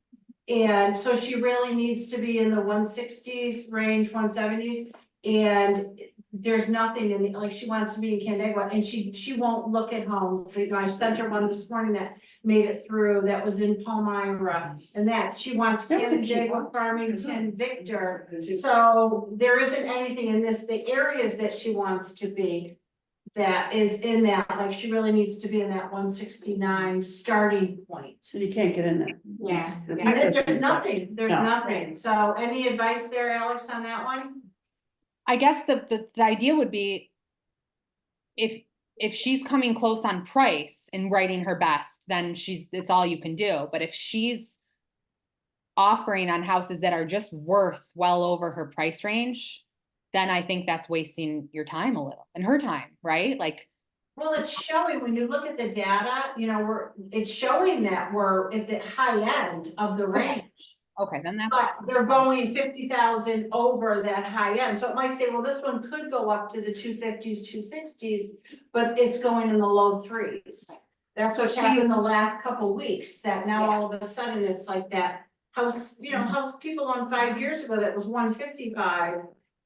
And so she really needs to be in the 160s range, 170s. And there's nothing in like, she wants to be in Canandaigua and she won't look at homes. So, you know, I sent her one this morning that made it through, that was in Palmyra, and that she wants That was a cute Canandaigua, house. Farmington, Victor. So there isn't anything in the areas that she wants to be that is in that, like, she really needs to be in that 169 starting point. So you can't get in there. Yeah. And there's nothing, No. nothing. So any advice there, Alex, on that one? I guess the idea would be if she's coming close on price and writing her best, then it's all you can do. But if she's offering on houses that are just worth well over her price range, then I think that's wasting your time a little and her time, right? Like, Well, it's showing, when you look at the data, you know, it's showing that we're at the high end of the range. okay, then that's. But they're going 50,000 over that high end, so it might say, well, this one could go up to the 250s, 260s, but it's going in the low threes. That's what's happened the last couple weeks, that now all of a sudden it's like that house, you know, house people on 5 years ago that was 155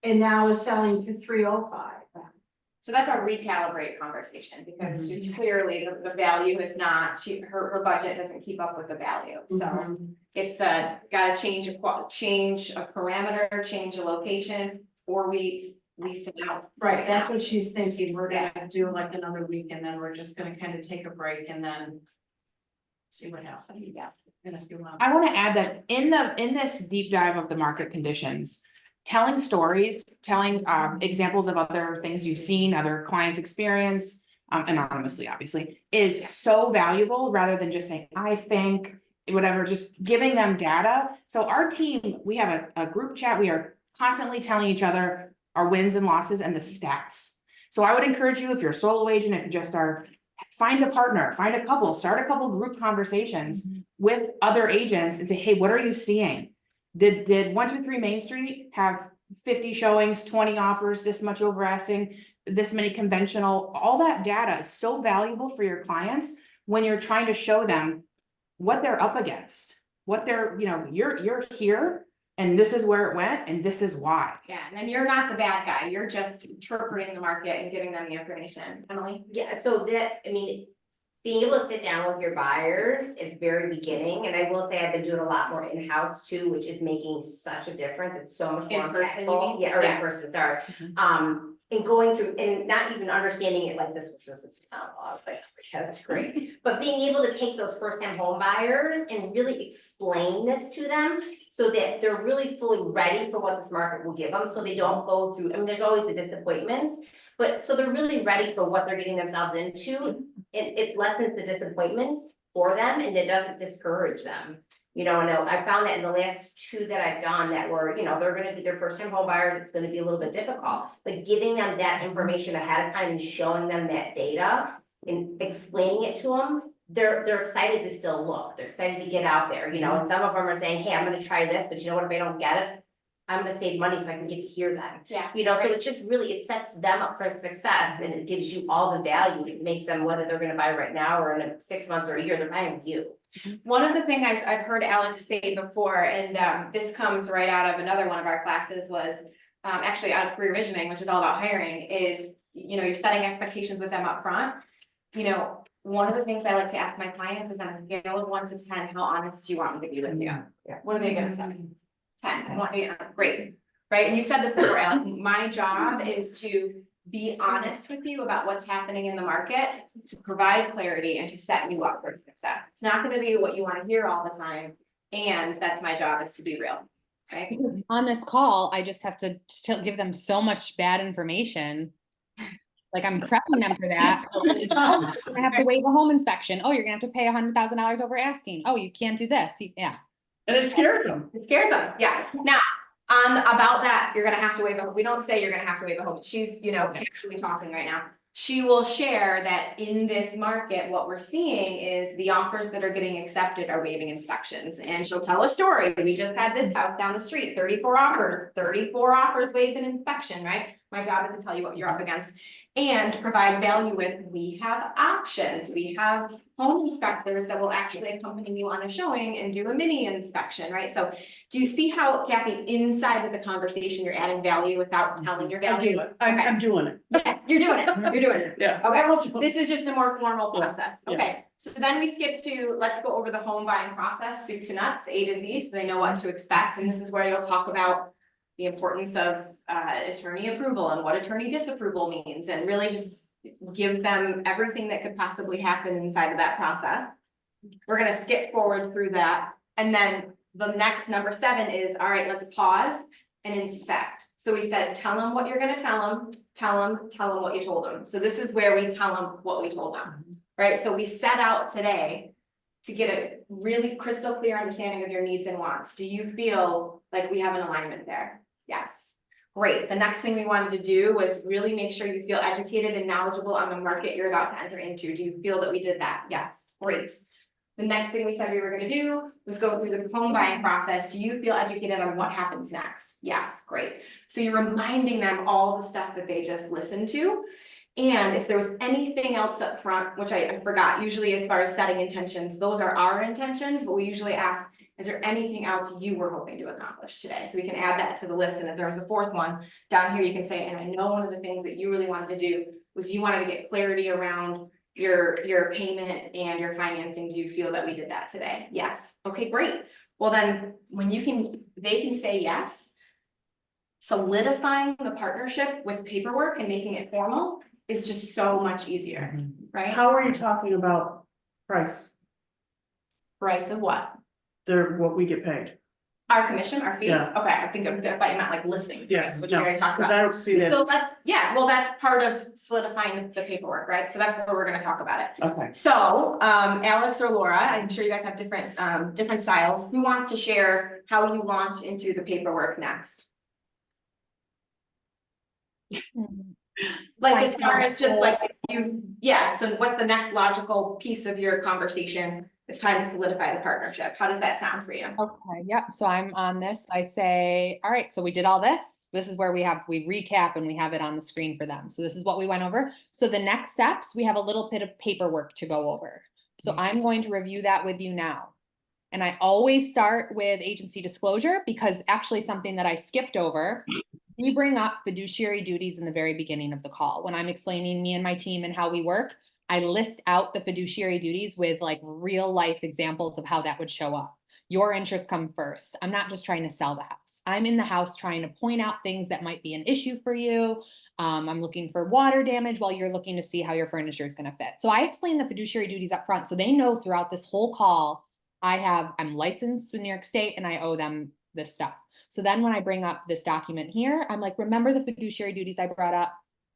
and now is selling for 305. So that's a recalibrate conversation, because she clearly the value is not, her budget doesn't keep up with the value, so. It's gotta change a parameter, change a location, or we lease it out. Right, that's what she's thinking, we're gonna do like another week and then we're just gonna kind of take a break and then see what happens. Yeah. In a few months. I wanna add that in this deep dive of the market conditions, telling stories, telling examples of other things you've seen, other clients' experience, anonymously, obviously, is so valuable rather than just saying, I think, whatever, just giving them data. So our team, we have a group chat, we are constantly telling each other our wins and losses and the stats. So I would encourage you, if you're a solo agent, if you just are, find a partner, find a couple, start a couple group conversations with other agents and say, hey, what are you seeing? Did 123 Main Street have 50 showings, 20 offers, this much over asking, this many conventional? All that data is so valuable for your clients when you're trying to show them what they're up against, what they're, you know, you're here and this is where it went and this is why. Yeah, and then you're not the bad guy, you're just interpreting the market and giving them the information. Emily? Yeah, so that, I mean, being able to sit down with your buyers at the very beginning, and I will say I've been doing a lot more in-house too, which is making such a difference. It's so much more In person, you impactful. mean? Yeah, or Yeah. in person, sorry. Mhm. And going through and not even understanding it like this, which is like, yeah, that's great. But being able to take those first-time home buyers and really explain this to them so that they're really fully ready for what this market will give them, so they don't go through, I mean, there's always the disappointments, but so they're really ready for what they're getting themselves into. It lessens the disappointments for them and it doesn't discourage them. You know, and I found that in the last 2 that I've done that were, you know, they're gonna be their first time home buyers, it's gonna be a little bit difficult. But giving them that information ahead of time and showing them that data and explaining it to them, they're excited to still look, they're excited to get out there, you know, and some of them are saying, hey, I'm gonna try this, but you know what, if I don't get it, I'm gonna save money so I can get to hear them. Yeah. You know, so it's just really, it sets them up for success and it gives you all the value, it makes them, whether they're gonna buy right now or in 6 months or a year, they're buying with you. One of the things I've heard Alex say before, and this comes right out of another one of our classes was, actually out of career visioning, which is all about hiring, is, you know, you're setting expectations with them up front. You know, one of the things I like to ask my clients is on a scale of 1 to 10, how honest do you want me to be with you? What are they gonna say? 10, I want you, great, right? And you said this before, Alex, my job is to be honest with you about what's happening in the market, to provide clarity and to set you up for success. It's not gonna be what you wanna hear all the time, and that's my job, is to be real, right? Because on this call, I just have to give them so much bad information. Like I'm prepping them for that. Oh, you're gonna have to waive a home inspection. Oh, you're gonna have to pay $100,000 over asking. Oh, you can't do this. Yeah. And it scares them. It scares them, yeah. Now, about that, you're gonna have to waive a, we don't say you're gonna have to waive a home, she's, you know, actually talking right now. She will share that in this market, what we're seeing is the offers that are getting accepted are waiving inspections. And she'll tell a story, we just had this house down the street, 34 offers waived an inspection, right? My job is to tell you what you're up against and provide value with, we have options, we have home inspectors that will actually accompany you on a showing and do a mini inspection, right? So do you see how, Kathy, inside of the conversation, you're adding value without telling your I value? do it. I'm doing it. Yeah, you're doing it, you're doing it. Yeah. Okay, this is just a more formal Yeah, process, yeah. okay, so then we skip to, let's go over the home buying process, soup to nuts, A to Z, so they know what to expect, and this is where you'll talk about the importance of attorney approval and what attorney disapproval means, and really just give them everything that could possibly happen inside of that process. We're gonna skip forward through that, and then the next number 7 is, all right, let's pause and inspect. So we said, tell them what you're gonna tell them what you told them. So this is where we tell them what we told them, right? So we set out today to get a really crystal clear understanding of your needs and wants. Do you feel like we have an alignment there? Yes. Great. The next thing we wanted to do was really make sure you feel educated and knowledgeable on the market you're about to enter into. Do you feel that we did that? Yes. Great. The next thing we said we were gonna do was go through the home buying process. Do you feel educated on what happens next? Yes, great. So you're reminding them all the stuff that they just listened to. And if there was anything else up front, which I forgot, usually as far as setting intentions, those are our intentions, but we usually ask, is there anything else you were hoping to accomplish today? So we can add that to the list. And if there was a 4th one down here, you can say, and I know one of the things that you really wanted to do was you wanted to get clarity around your payment and your financing. Do you feel that we did that today? Yes. Okay, great. Well, then when they can say yes, solidifying the partnership with paperwork and making it formal is just so much easier, right? How are you talking about price? Price of what? What we get paid? Our commission, our fee? Yeah. Okay, I thought you meant like listing Yeah, price, which no, we're gonna talk Cause about. I don't see that. So that's part of solidifying the paperwork, right? So that's where we're gonna talk about it. Okay. So, Alex or Laura, I'm sure you guys have different styles. Who wants to share how you launch into the paperwork next? Like as far as just like so what's the next logical piece of your conversation? It's time to solidify the partnership. How does that sound for you? Okay, yep. So I'm on this. I say, all right, so we did all this. This is where we recap and we have it on the screen for them. So this is what we went over. So the next steps, we have a little bit of paperwork to go over. So I'm going to review that with you now. And I always start with agency disclosure because actually something that I skipped over, we bring up fiduciary duties in the very beginning of the call. When I'm explaining me and my team and how we work, I list out the fiduciary duties with like real life examples of how that would show up. Your interests come first. I'm not just trying to sell the house. I'm in the house trying to point out things that might be an issue for you. I'm looking for water damage while you're looking to see how your furniture is going to fit. So I explain the fiduciary duties up front so they know throughout this whole call, I'm licensed with New York State and I owe them this stuff. So then when I bring up this document here, I'm like, remember the fiduciary duties I brought up?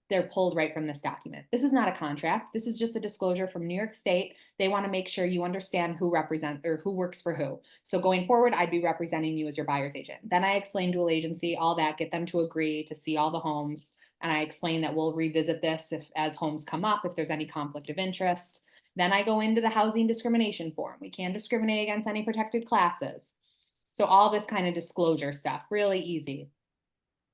They're pulled right from this document. This is not a contract. This is just a disclosure from New York State. They want to make sure you understand who represents or who works for who. So going forward, I'd be representing you as your buyer's agent. Then I explain dual agency, all that, get them to agree to see all the homes. And I explain that we'll revisit this as homes come up, if there's any conflict of interest. Then I go into the housing discrimination form. We can't discriminate against any protected classes. So all this kind of disclosure stuff, really easy.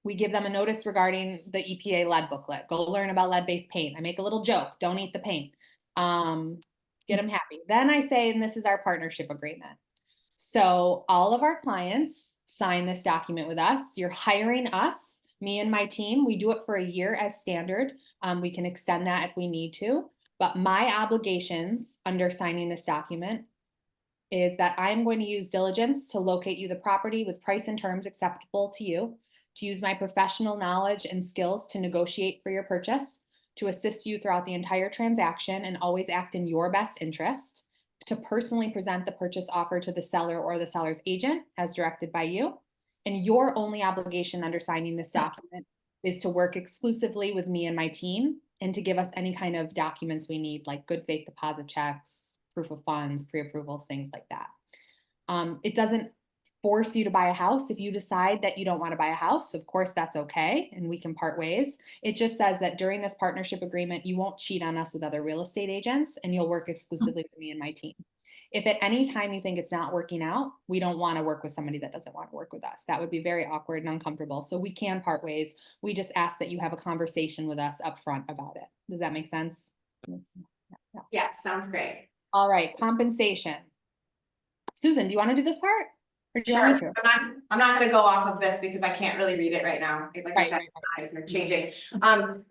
We give them a notice regarding the EPA lead booklet. Go learn about lead-based paint. I make a little joke, don't eat the paint. Get them happy. Then I say, and this is our partnership agreement. So all of our clients sign this document with us. You're hiring us, me and my team. We do it for a year as standard. We can extend that if we need to. But my obligations under signing this document is that I'm going to use diligence to locate you the property with price and terms acceptable to you, to use my professional knowledge and skills to negotiate for your purchase, to assist you throughout the entire transaction and always act in your best interest, to personally present the purchase offer to the seller or the seller's agent as directed by you. And your only obligation under signing this document is to work exclusively with me and my team and to give us any kind of documents we need, like good faith deposit checks, proof of funds, pre-approvals, things like that. It doesn't force you to buy a house. If you decide that you don't want to buy a house, of course, that's okay. And we can part ways. It just says that during this partnership agreement, you won't cheat on us with other real estate agents and you'll work exclusively with me and my team. If at any time you think it's not working out, we don't want to work with somebody that doesn't want to work with us. That would be very awkward and uncomfortable. So we can part ways. We just ask that you have a conversation with us up front about it. Does that make sense? Yeah, sounds great. All right, compensation. Susan, do you want to do this part? Or do you want me Sure, to? I'm not gonna go off of this because I can't really read it right now. Like I said, my eyes are changing.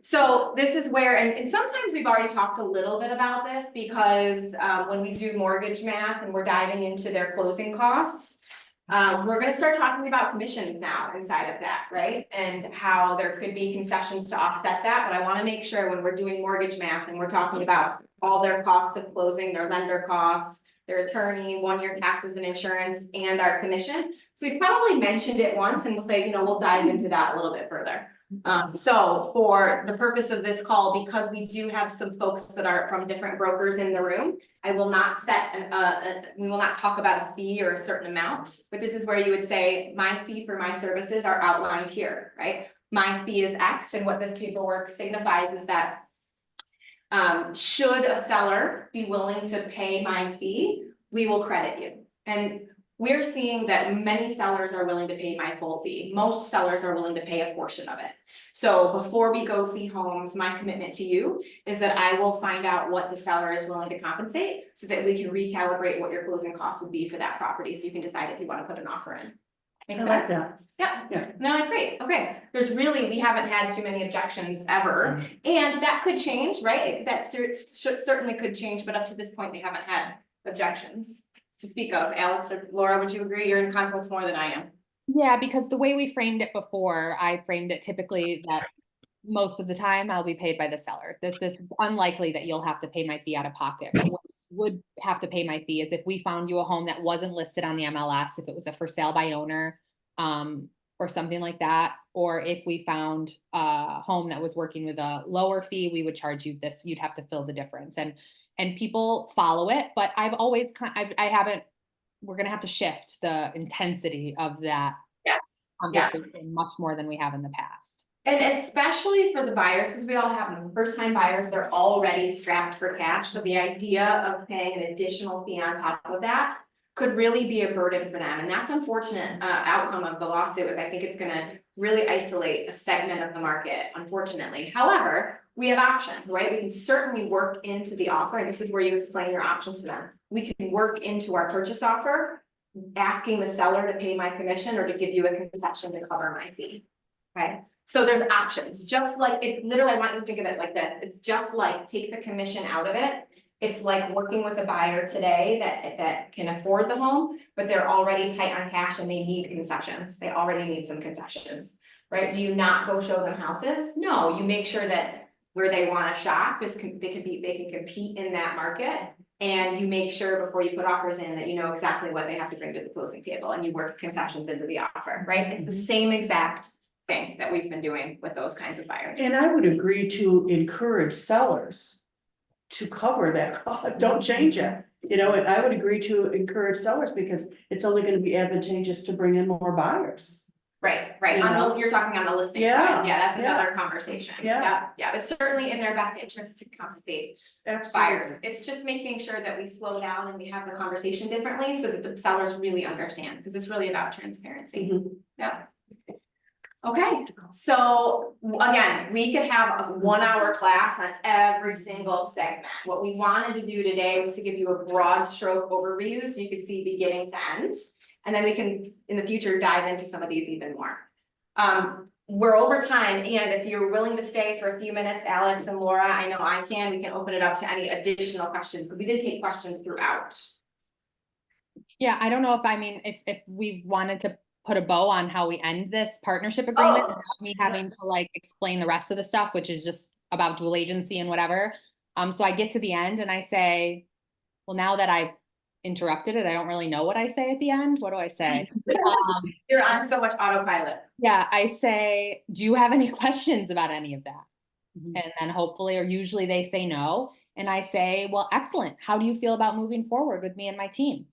So this is where, and sometimes we've already talked a little bit about this because when we do mortgage math and we're diving into their closing costs, we're gonna start talking about commissions now inside of that, right? And how there could be concessions to offset that, but I wanna make sure when we're doing mortgage math and we're talking about all their costs of closing, their lender costs, their attorney, 1-year taxes and insurance, and our commission. So we probably mentioned it once and we'll say, you know, we'll dive into that a little bit further. So for the purpose of this call, because we do have some folks that are from different brokers in the room, I will not we will not talk about a fee or a certain amount, but this is where you would say, my fee for my services are outlined here, right? My fee is X, and what this paperwork signifies is that should a seller be willing to pay my fee, we will credit you. And we're seeing that many sellers are willing to pay my full fee. Most sellers are willing to pay a portion of it. So before we go see homes, my commitment to you is that I will find out what the seller is willing to compensate so that we can recalibrate what your closing costs would be for that property. So you can decide if you want to put an offer in. Make I like sense? that. Yeah. Yeah. No, like, great, okay, we haven't had too many objections ever, and that could change, right? That certainly could change, but up to this point, they haven't had objections to speak of. Alex or Laura, would you agree? You're in consults more than I am. Yeah, because the way we framed it before, I framed it typically that most of the time I'll be paid by the seller. This is unlikely that you'll have to pay my fee out of pocket. But what you would have to pay my fee is if we found you a home that wasn't listed on the MLS, if it was a for sale by owner, or something like that, or if we found a home that was working with a lower fee, we would charge you this. You'd have to fill the difference, and people follow it. But I've always we're gonna have to shift the intensity of that Yes. Yeah. conversation much more than we have in the past. And especially for the buyers, because we all have them, first time buyers, they're already strapped for cash. So the idea of paying an additional fee on top of that could really be a burden for them. And that's unfortunate outcome of the lawsuit is I think it's gonna really isolate a segment of the market, unfortunately. However, we have options, right? We can certainly work into the offer, and this is where you explain your options to them. We can work into our purchase offer, asking the seller to pay my commission or to give you a concession to cover my fee. Okay, So there's options, just like, it literally, I want you to think of it like this, it's just like, take the commission out of it. It's like working with a buyer today that can afford the home, but they're already tight on cash and they need concessions, they already need some concessions. Right, do you not go show them houses? No, you make sure that where they wanna shop is, they can compete in that market. And you make sure before you put offers in that you know exactly what they have to bring to the closing table and you work concessions into the offer, right? It's the same exact thing that we've been doing with those kinds of buyers. And I would agree to encourage sellers to cover that cost, don't change it. You know, and I would agree to encourage sellers because it's only gonna be advantageous to bring in more buyers. Right, You on know? the, you're talking on the listing Yeah, side, yeah, that's yeah. another conversation. Yeah. Yeah, it's certainly in their best interest to compensate buyers. Absolutely. It's just making sure that we slow down and we have the conversation differently so that the sellers really understand, because it's really about transparency. Mhm. Yeah. Okay, so again, we could have a 1 hour class on every single segment. What we wanted to do today was to give you a broad stroke overview so you could see beginning to end. And then we can, in the future, dive into some of these even more. We're over time, and if you're willing to stay for a few minutes, Alex and Laura, I know I can, we can open it up to any additional questions, because we did take questions throughout. Yeah, I don't know if we wanted to put a bow on how we end this partnership agreement Oh. without me having to like explain the rest of the stuff, which is just about dual agency and whatever. So I get to the end and I say, well, now that I've interrupted it, I don't really know what I say at the end. What do I say? You're on so much autopilot. Yeah, I say, do you have any questions about any of that? Mhm. And then hopefully, or usually they say no. And I say, well, excellent. How do you feel about moving forward with me and my team?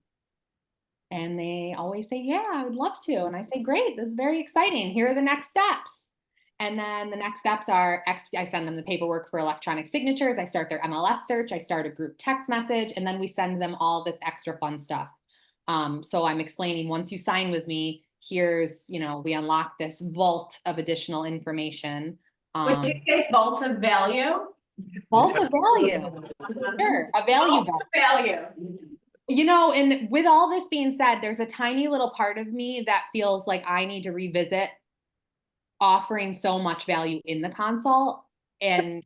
And they always say, yeah, I would love to. And I say, great, this is very exciting. Here are the next steps. And then the next steps are, I send them the paperwork for electronic signatures. I start their MLS search. I start a group text message, and then we send them all this extra fun stuff. So I'm explaining, once you sign with me, here's, we unlock this vault of additional information. Would you say vault of value? Vault of value. Sure, a value vault. Value. And with all this being said, there's a tiny little part of me that feels like I need to revisit offering so much value in the consult and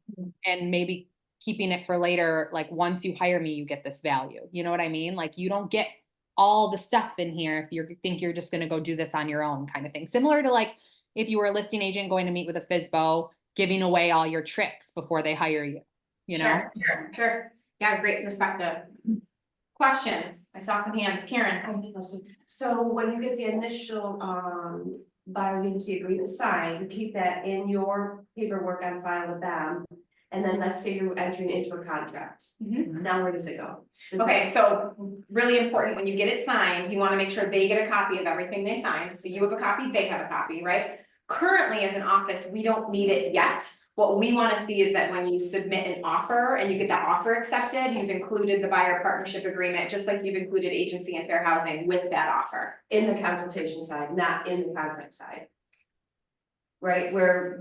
maybe keeping it for later. Like, once you hire me, you get this value. You know what I mean? Like, you don't get all the stuff in here if you think you're just going to go do this on your own, kind of thing. Similar to like if you were a listing agent going to meet with a FSBO, giving away all your tricks before they hire you. Sure. Yeah, great perspective. Questions? I saw some hands. Karen. I have a question. So when you get the initial buyer agency agreement signed, you keep that in your paperwork on file with them. And then let's say you're entering into a contract. Mhm. Now where does it go? Does Okay, so really important, when you get it signed, you wanna make sure they get a copy of everything they signed, so you have a copy, they have a copy, right? Currently, as an office, we don't need it yet. What we wanna see is that when you submit an offer and you get that offer accepted, you've included the buyer partnership agreement, just like you've included agency and fair housing with that offer. in the consultation side, not in the contract side? Right, we're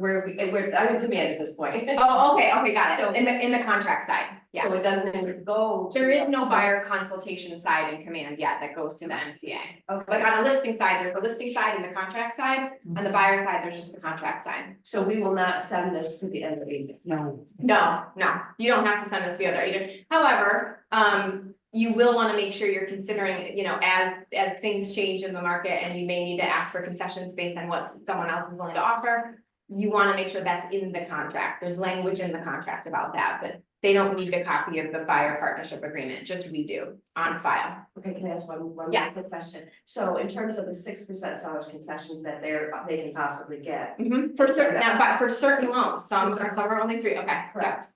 I'm in command at this point. Oh, okay, got So- it, in the contract side, yeah. So it doesn't even go. to There is the- no buyer consultation side in command yet that goes to the MCA. Like Okay, on a listing side, there's a listing side and the contract side, on the buyer side, there's just the contract side. so we will not send this to the end of the agent. No. No, you don't have to send us the other agent. However, you will wanna make sure you're considering, as things change in the market and you may need to ask for concessions based on what someone else is willing to offer. You wanna make sure that's in the contract. There's language in the contract about that, but they don't need a copy of the buyer partnership agreement, just we do on file. Okay, can I ask one more Yes. quick question? So in terms of the 6% sellers concessions that they can possibly get, For certain, now, but for certain loans, some are only 3, okay, correct?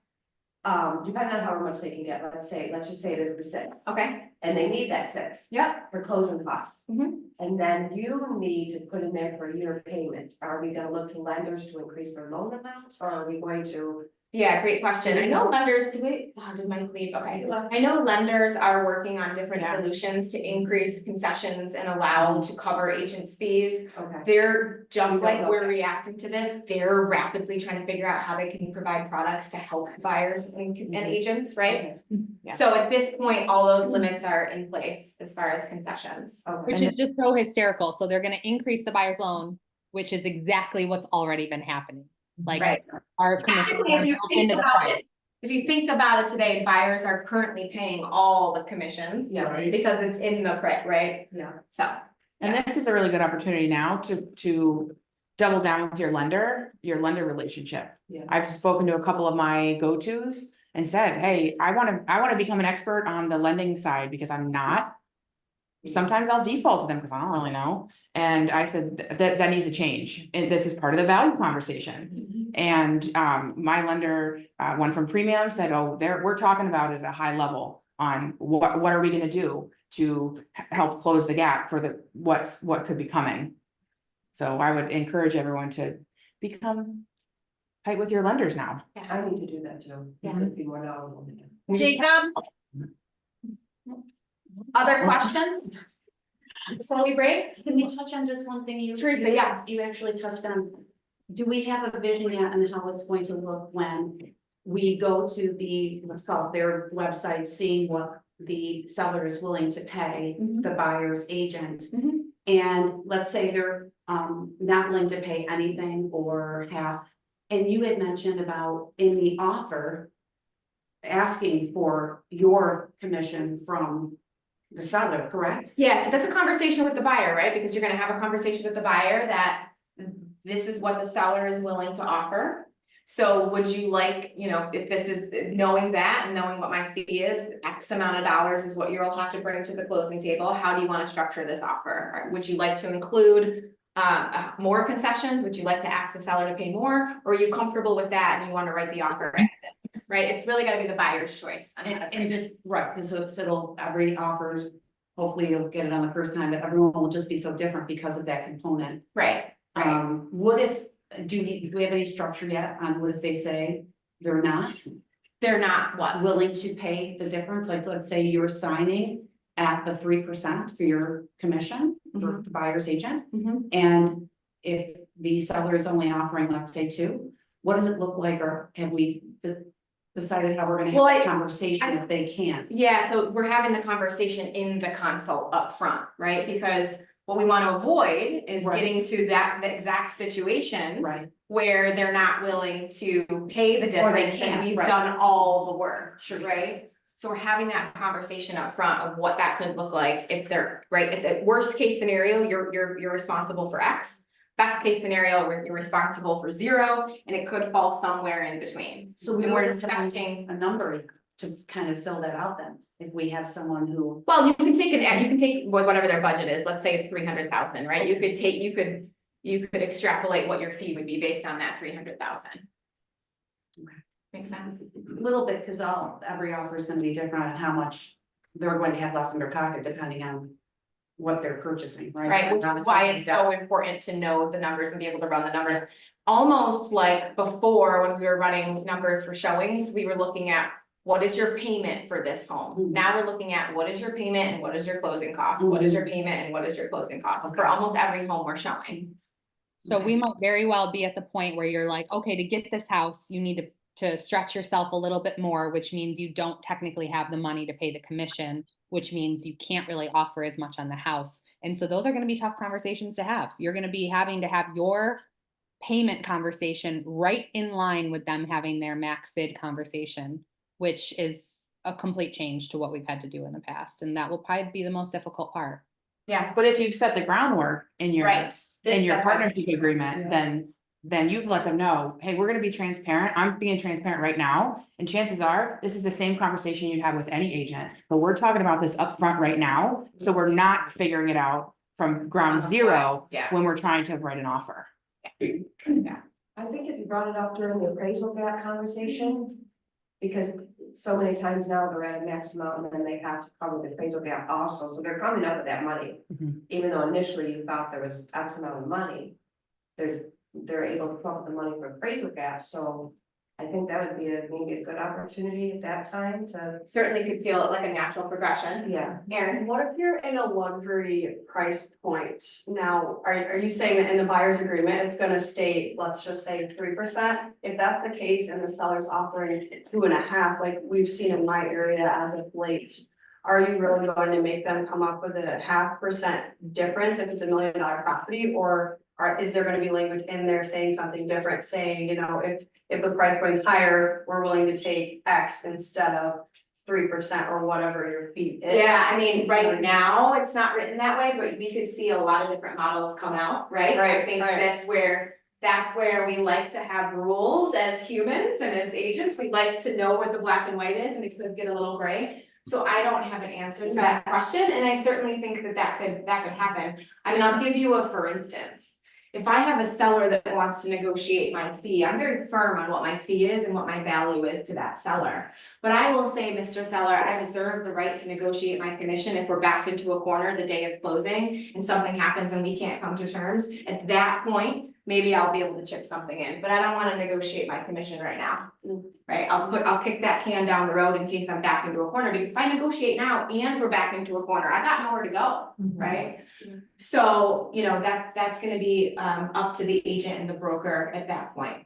Depending on how much they can get, let's just say it is the 6, okay, and they need that 6 yep. for closing costs. Mhm. And then you need to put in there for a year payment. Are we gonna look to lenders to increase their loan amounts, or are we going to? Yeah, great question. I know lenders, did Mike leave? Okay. I know lenders are working on different Yeah. solutions to increase concessions and allow to cover agents' fees. Okay, They're We just don't like know we're that. reacting to this, they're rapidly trying to figure out how they can provide products to help buyers and agents, right? Yeah. So at this point, all those limits are in place as far as concessions. okay. Which is just so hysterical. So they're going to increase the buyer's loan which is exactly what's already been happening. Like Right. our commissions Technically, are if you built think into the about price. it, if you think about it today, buyers are currently paying all the commissions. Yeah. Right. Because it's in the print, right? Yeah. So, And this is a really good opportunity now to double down with your lender relationship. Yeah. I've spoken to a couple of my go-tos and said, hey, I wanna become an expert on the lending side because I'm not. Sometimes I'll default to them because I don't really know. And I said that needs to change. And this is part of the value conversation. And my lender, one from Premium said, oh, we're talking about it at a high level on what are we gonna do to help close the gap for what could be coming. So I would encourage everyone to become tight with your lenders now. I need to do that too. Yeah. Be more knowledgeable. Jacob? other questions? Before we break? Can we touch on just one thing you? Teresa, you- yes. You actually touched on, do we have a vision yet on how it's going to look when we go to the, let's call it their website, seeing what the seller is willing to pay, Mhm. the buyer's agent? Mhm. And let's say they're not willing to pay anything or half, and you had mentioned about in the offer. Asking for your commission from the seller, correct? Yeah, so that's a conversation with the buyer, right? Because you're gonna have a conversation with the buyer that this is what the seller is willing to offer. So would you like, you know, if this is knowing that and knowing what my fee is, X amount of dollars is what you'll have to bring to the closing table, how do you wanna structure this offer? Or would you like to include more concessions? Would you like to ask the seller to pay more? Or are you comfortable with that and you wanna write the offer as is, right? It's really gotta be the buyer's choice. on how to And frame it. just, right, because it'll, every offer, hopefully you'll get it on the first time, but everyone will just be so different because of that component. Right, right. What if, do we have any structure yet on what if they say they're not They're not what? willing to pay the difference? Like, let's say you're signing at the 3% for your commission for the buyer's agent. Mhm. And if the seller is only offering, let's say 2, what does it look like, or have we decided how we're gonna Well, have a conversation if they can't? Yeah, so we're having the conversation in the consult up front, right? Because what we want to avoid is Right. getting to the exact situation Right, where they're not willing to pay the Or they difference and can't, we've right. done all the work, right? So we're having that conversation up front of what that could look like if they're, right, at the worst case scenario, you're responsible for X. Best case scenario, you're responsible for 0, and it could fall somewhere in between. so we And we're would have expecting. a number to kind of fill that out then, if we have someone who. Well, you can take whatever their budget is, let's say it's 300,000, right? You could extrapolate what your fee would be based on that 300,000. Okay. Makes sense? A little bit, because every offer is gonna be different on how much they're going to have left in their pocket, depending on what they're purchasing, right? Right, which is why it's so important to know the numbers and be able to run the numbers. Almost like before, when we were running numbers for showings, we were looking at what is your payment for this home? Mhm. Now we're looking at what is your payment and what is your closing cost? What is your payment and what is your closing cost for almost every home we're showing? So we might very well be at the point where you're like, okay, to get this house, you need to stretch yourself a little bit more, which means you don't technically have the money to pay the commission, which means you can't really offer as much on the house. And so those are going to be tough conversations to have. You're going to be having to have your payment conversation right in line with them having their max bid conversation, which is a complete change to what we've had to do in the past. And that will probably be the most difficult part. Yeah, But if you've set the groundwork in your right. That's what- partnership agreement, then you've let them know, hey, we're gonna be transparent. I'm being transparent right now. And chances are, this is the same conversation you'd have with any agent, but we're talking about this upfront right now. So we're not figuring it out from ground zero Yeah. when we're trying to write an offer. I think if you brought it up during the appraisal gap conversation, because so many times now they're at a max amount and then they have to cover the appraisal gap also, so they're coming up with that money. Mhm. Even though initially you thought there was X amount of money, they're able to come up with the money for appraisal gap, so I think that would be maybe a good opportunity at that time to, Certainly could feel like a natural progression. yeah. Aaron, What if you're in a luxury price point? Now, are you saying that in the buyer's agreement, it's gonna state, let's just say 3%? If that's the case and the seller's offering 2.5, like we've seen in my area as of late. Are you really going to make them come up with a 0.5% difference if it's $1 million property, or is there gonna be language in there saying something different, saying, you know, if the price point's higher, we're willing to take X instead of 3% or whatever your fee is? Yeah, I mean, right now, it's not written that way, but we could see a lot of different models come out, right? I Right, think right. that's where we like to have rules as humans and as agents, we'd like to know what the black and white is, and it could get a little gray. So I don't have an answer to that question, and I certainly think that could happen. I mean, I'll give you a for instance. If I have a seller that wants to negotiate my fee, I'm very firm on what my fee is and what my value is to that seller. But I will say, Mr. Seller, I reserve the right to negotiate my commission if we're backed into a corner the day of closing and something happens and we can't come to terms. At that point, maybe I'll be able to chip something in, but I don't wanna negotiate my commission right now. Right, I'll kick that can down the road in case I'm backed into a corner, because if I negotiate now and we're backed into a corner, I got nowhere to go, right? So, you know, that's gonna be up to the agent and the broker at that point.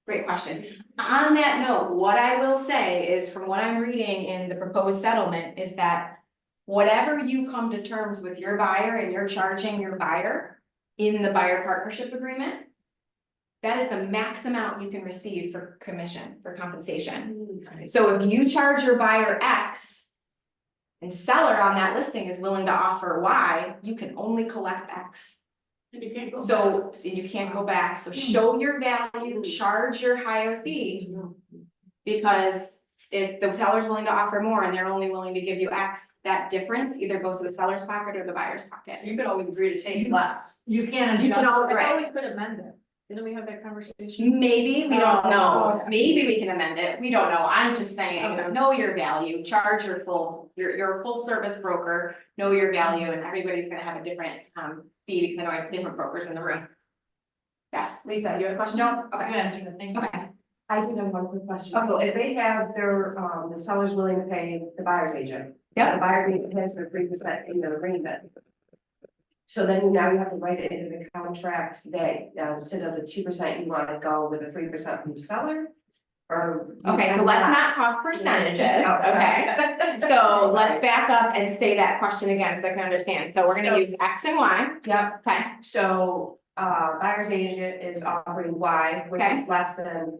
Great question. On that note, what I will say is, from what I'm reading in the proposed settlement, is that whatever you come to terms with your buyer and you're charging your buyer in the buyer partnership agreement, that is the max amount you can receive for commission, for compensation. So if you charge your buyer X and seller on that listing is willing to offer Y, you can only collect X. And you can't go So you can't go back, so show your value, charge your higher fee. Because if the seller's willing to offer more and they're only willing to give you X, that difference either goes to the seller's pocket or the buyer's pocket. You could always agree to take less. You can You can adjust, all I thought agree. we could amend it, didn't we have that conversation? Maybe, we don't Oh, know, okay. maybe we can amend it, we don't know, I'm just saying, Okay. know your value, charge your full, you're a full service broker, know your value, and everybody's gonna have a different fee, because I know I have different brokers in the room. Yes, Lisa, you have a question? No, okay. answered it, thank you. Okay, I do have one quick question. So if they have their, the seller's willing to pay the buyer's agent. Yep. The buyer's agent pays their 3% in the agreement. So then now you have to write it into the contract that instead of the 2%, you want to go with the 3% from the seller? Or? okay, so let's not talk percentages, okay? So let's back up and say that question again, so I can understand, so we're gonna use X and Y, Yep, okay? so buyer's agent is offering Y, which Okay. is less than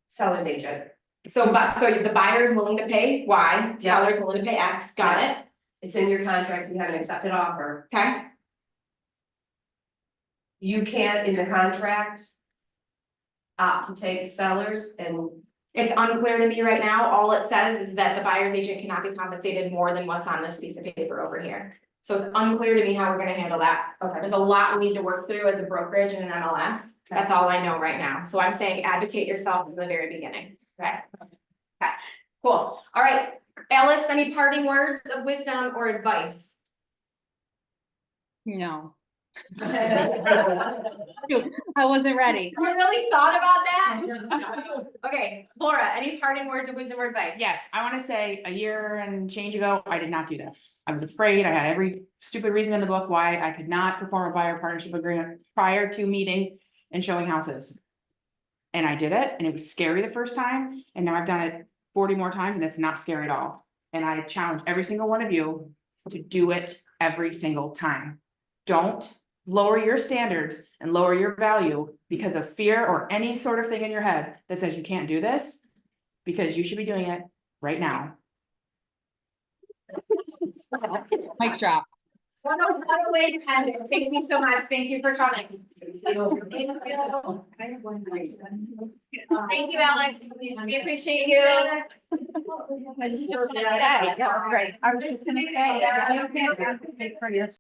seller's agent. So the buyer is willing to pay Y, Yeah. seller's willing to pay X, got it, Yes. It's in your contract, you have an accepted offer. okay? You can't, in the contract, opt to take sellers and, It's unclear to me right now, all it says is that the buyer's agent cannot be compensated more than what's on this piece of paper over here. So it's unclear to me how we're gonna handle that. okay, There's a lot we need to work through as a brokerage and an MLS, that's all I know right now, so I'm saying advocate yourself from the very beginning, okay? Okay, cool, all right, Alex, any parting words of wisdom or advice? No, I wasn't ready. You really thought about that? Okay, Laura, any parting words of wisdom or advice? Yes, I wanna say a year and change ago, I did not do this. I was afraid, I had every stupid reason in the book why I could not perform a buyer partnership agreement prior to meeting and showing houses. And I did it, and it was scary the first time, and now I've done it 40 more times, and it's not scary at all. And I challenge every single one of you to do it every single time. Don't lower your standards and lower your value because of fear or any sort of thing in your head that says you can't do this, because you should be doing it right now. Mic drop. What a way to end it. Thank you so much, thank you for coming. Thank you, Alex, we appreciate you. I was just gonna say, I was just gonna say, you can't advocate for yourself.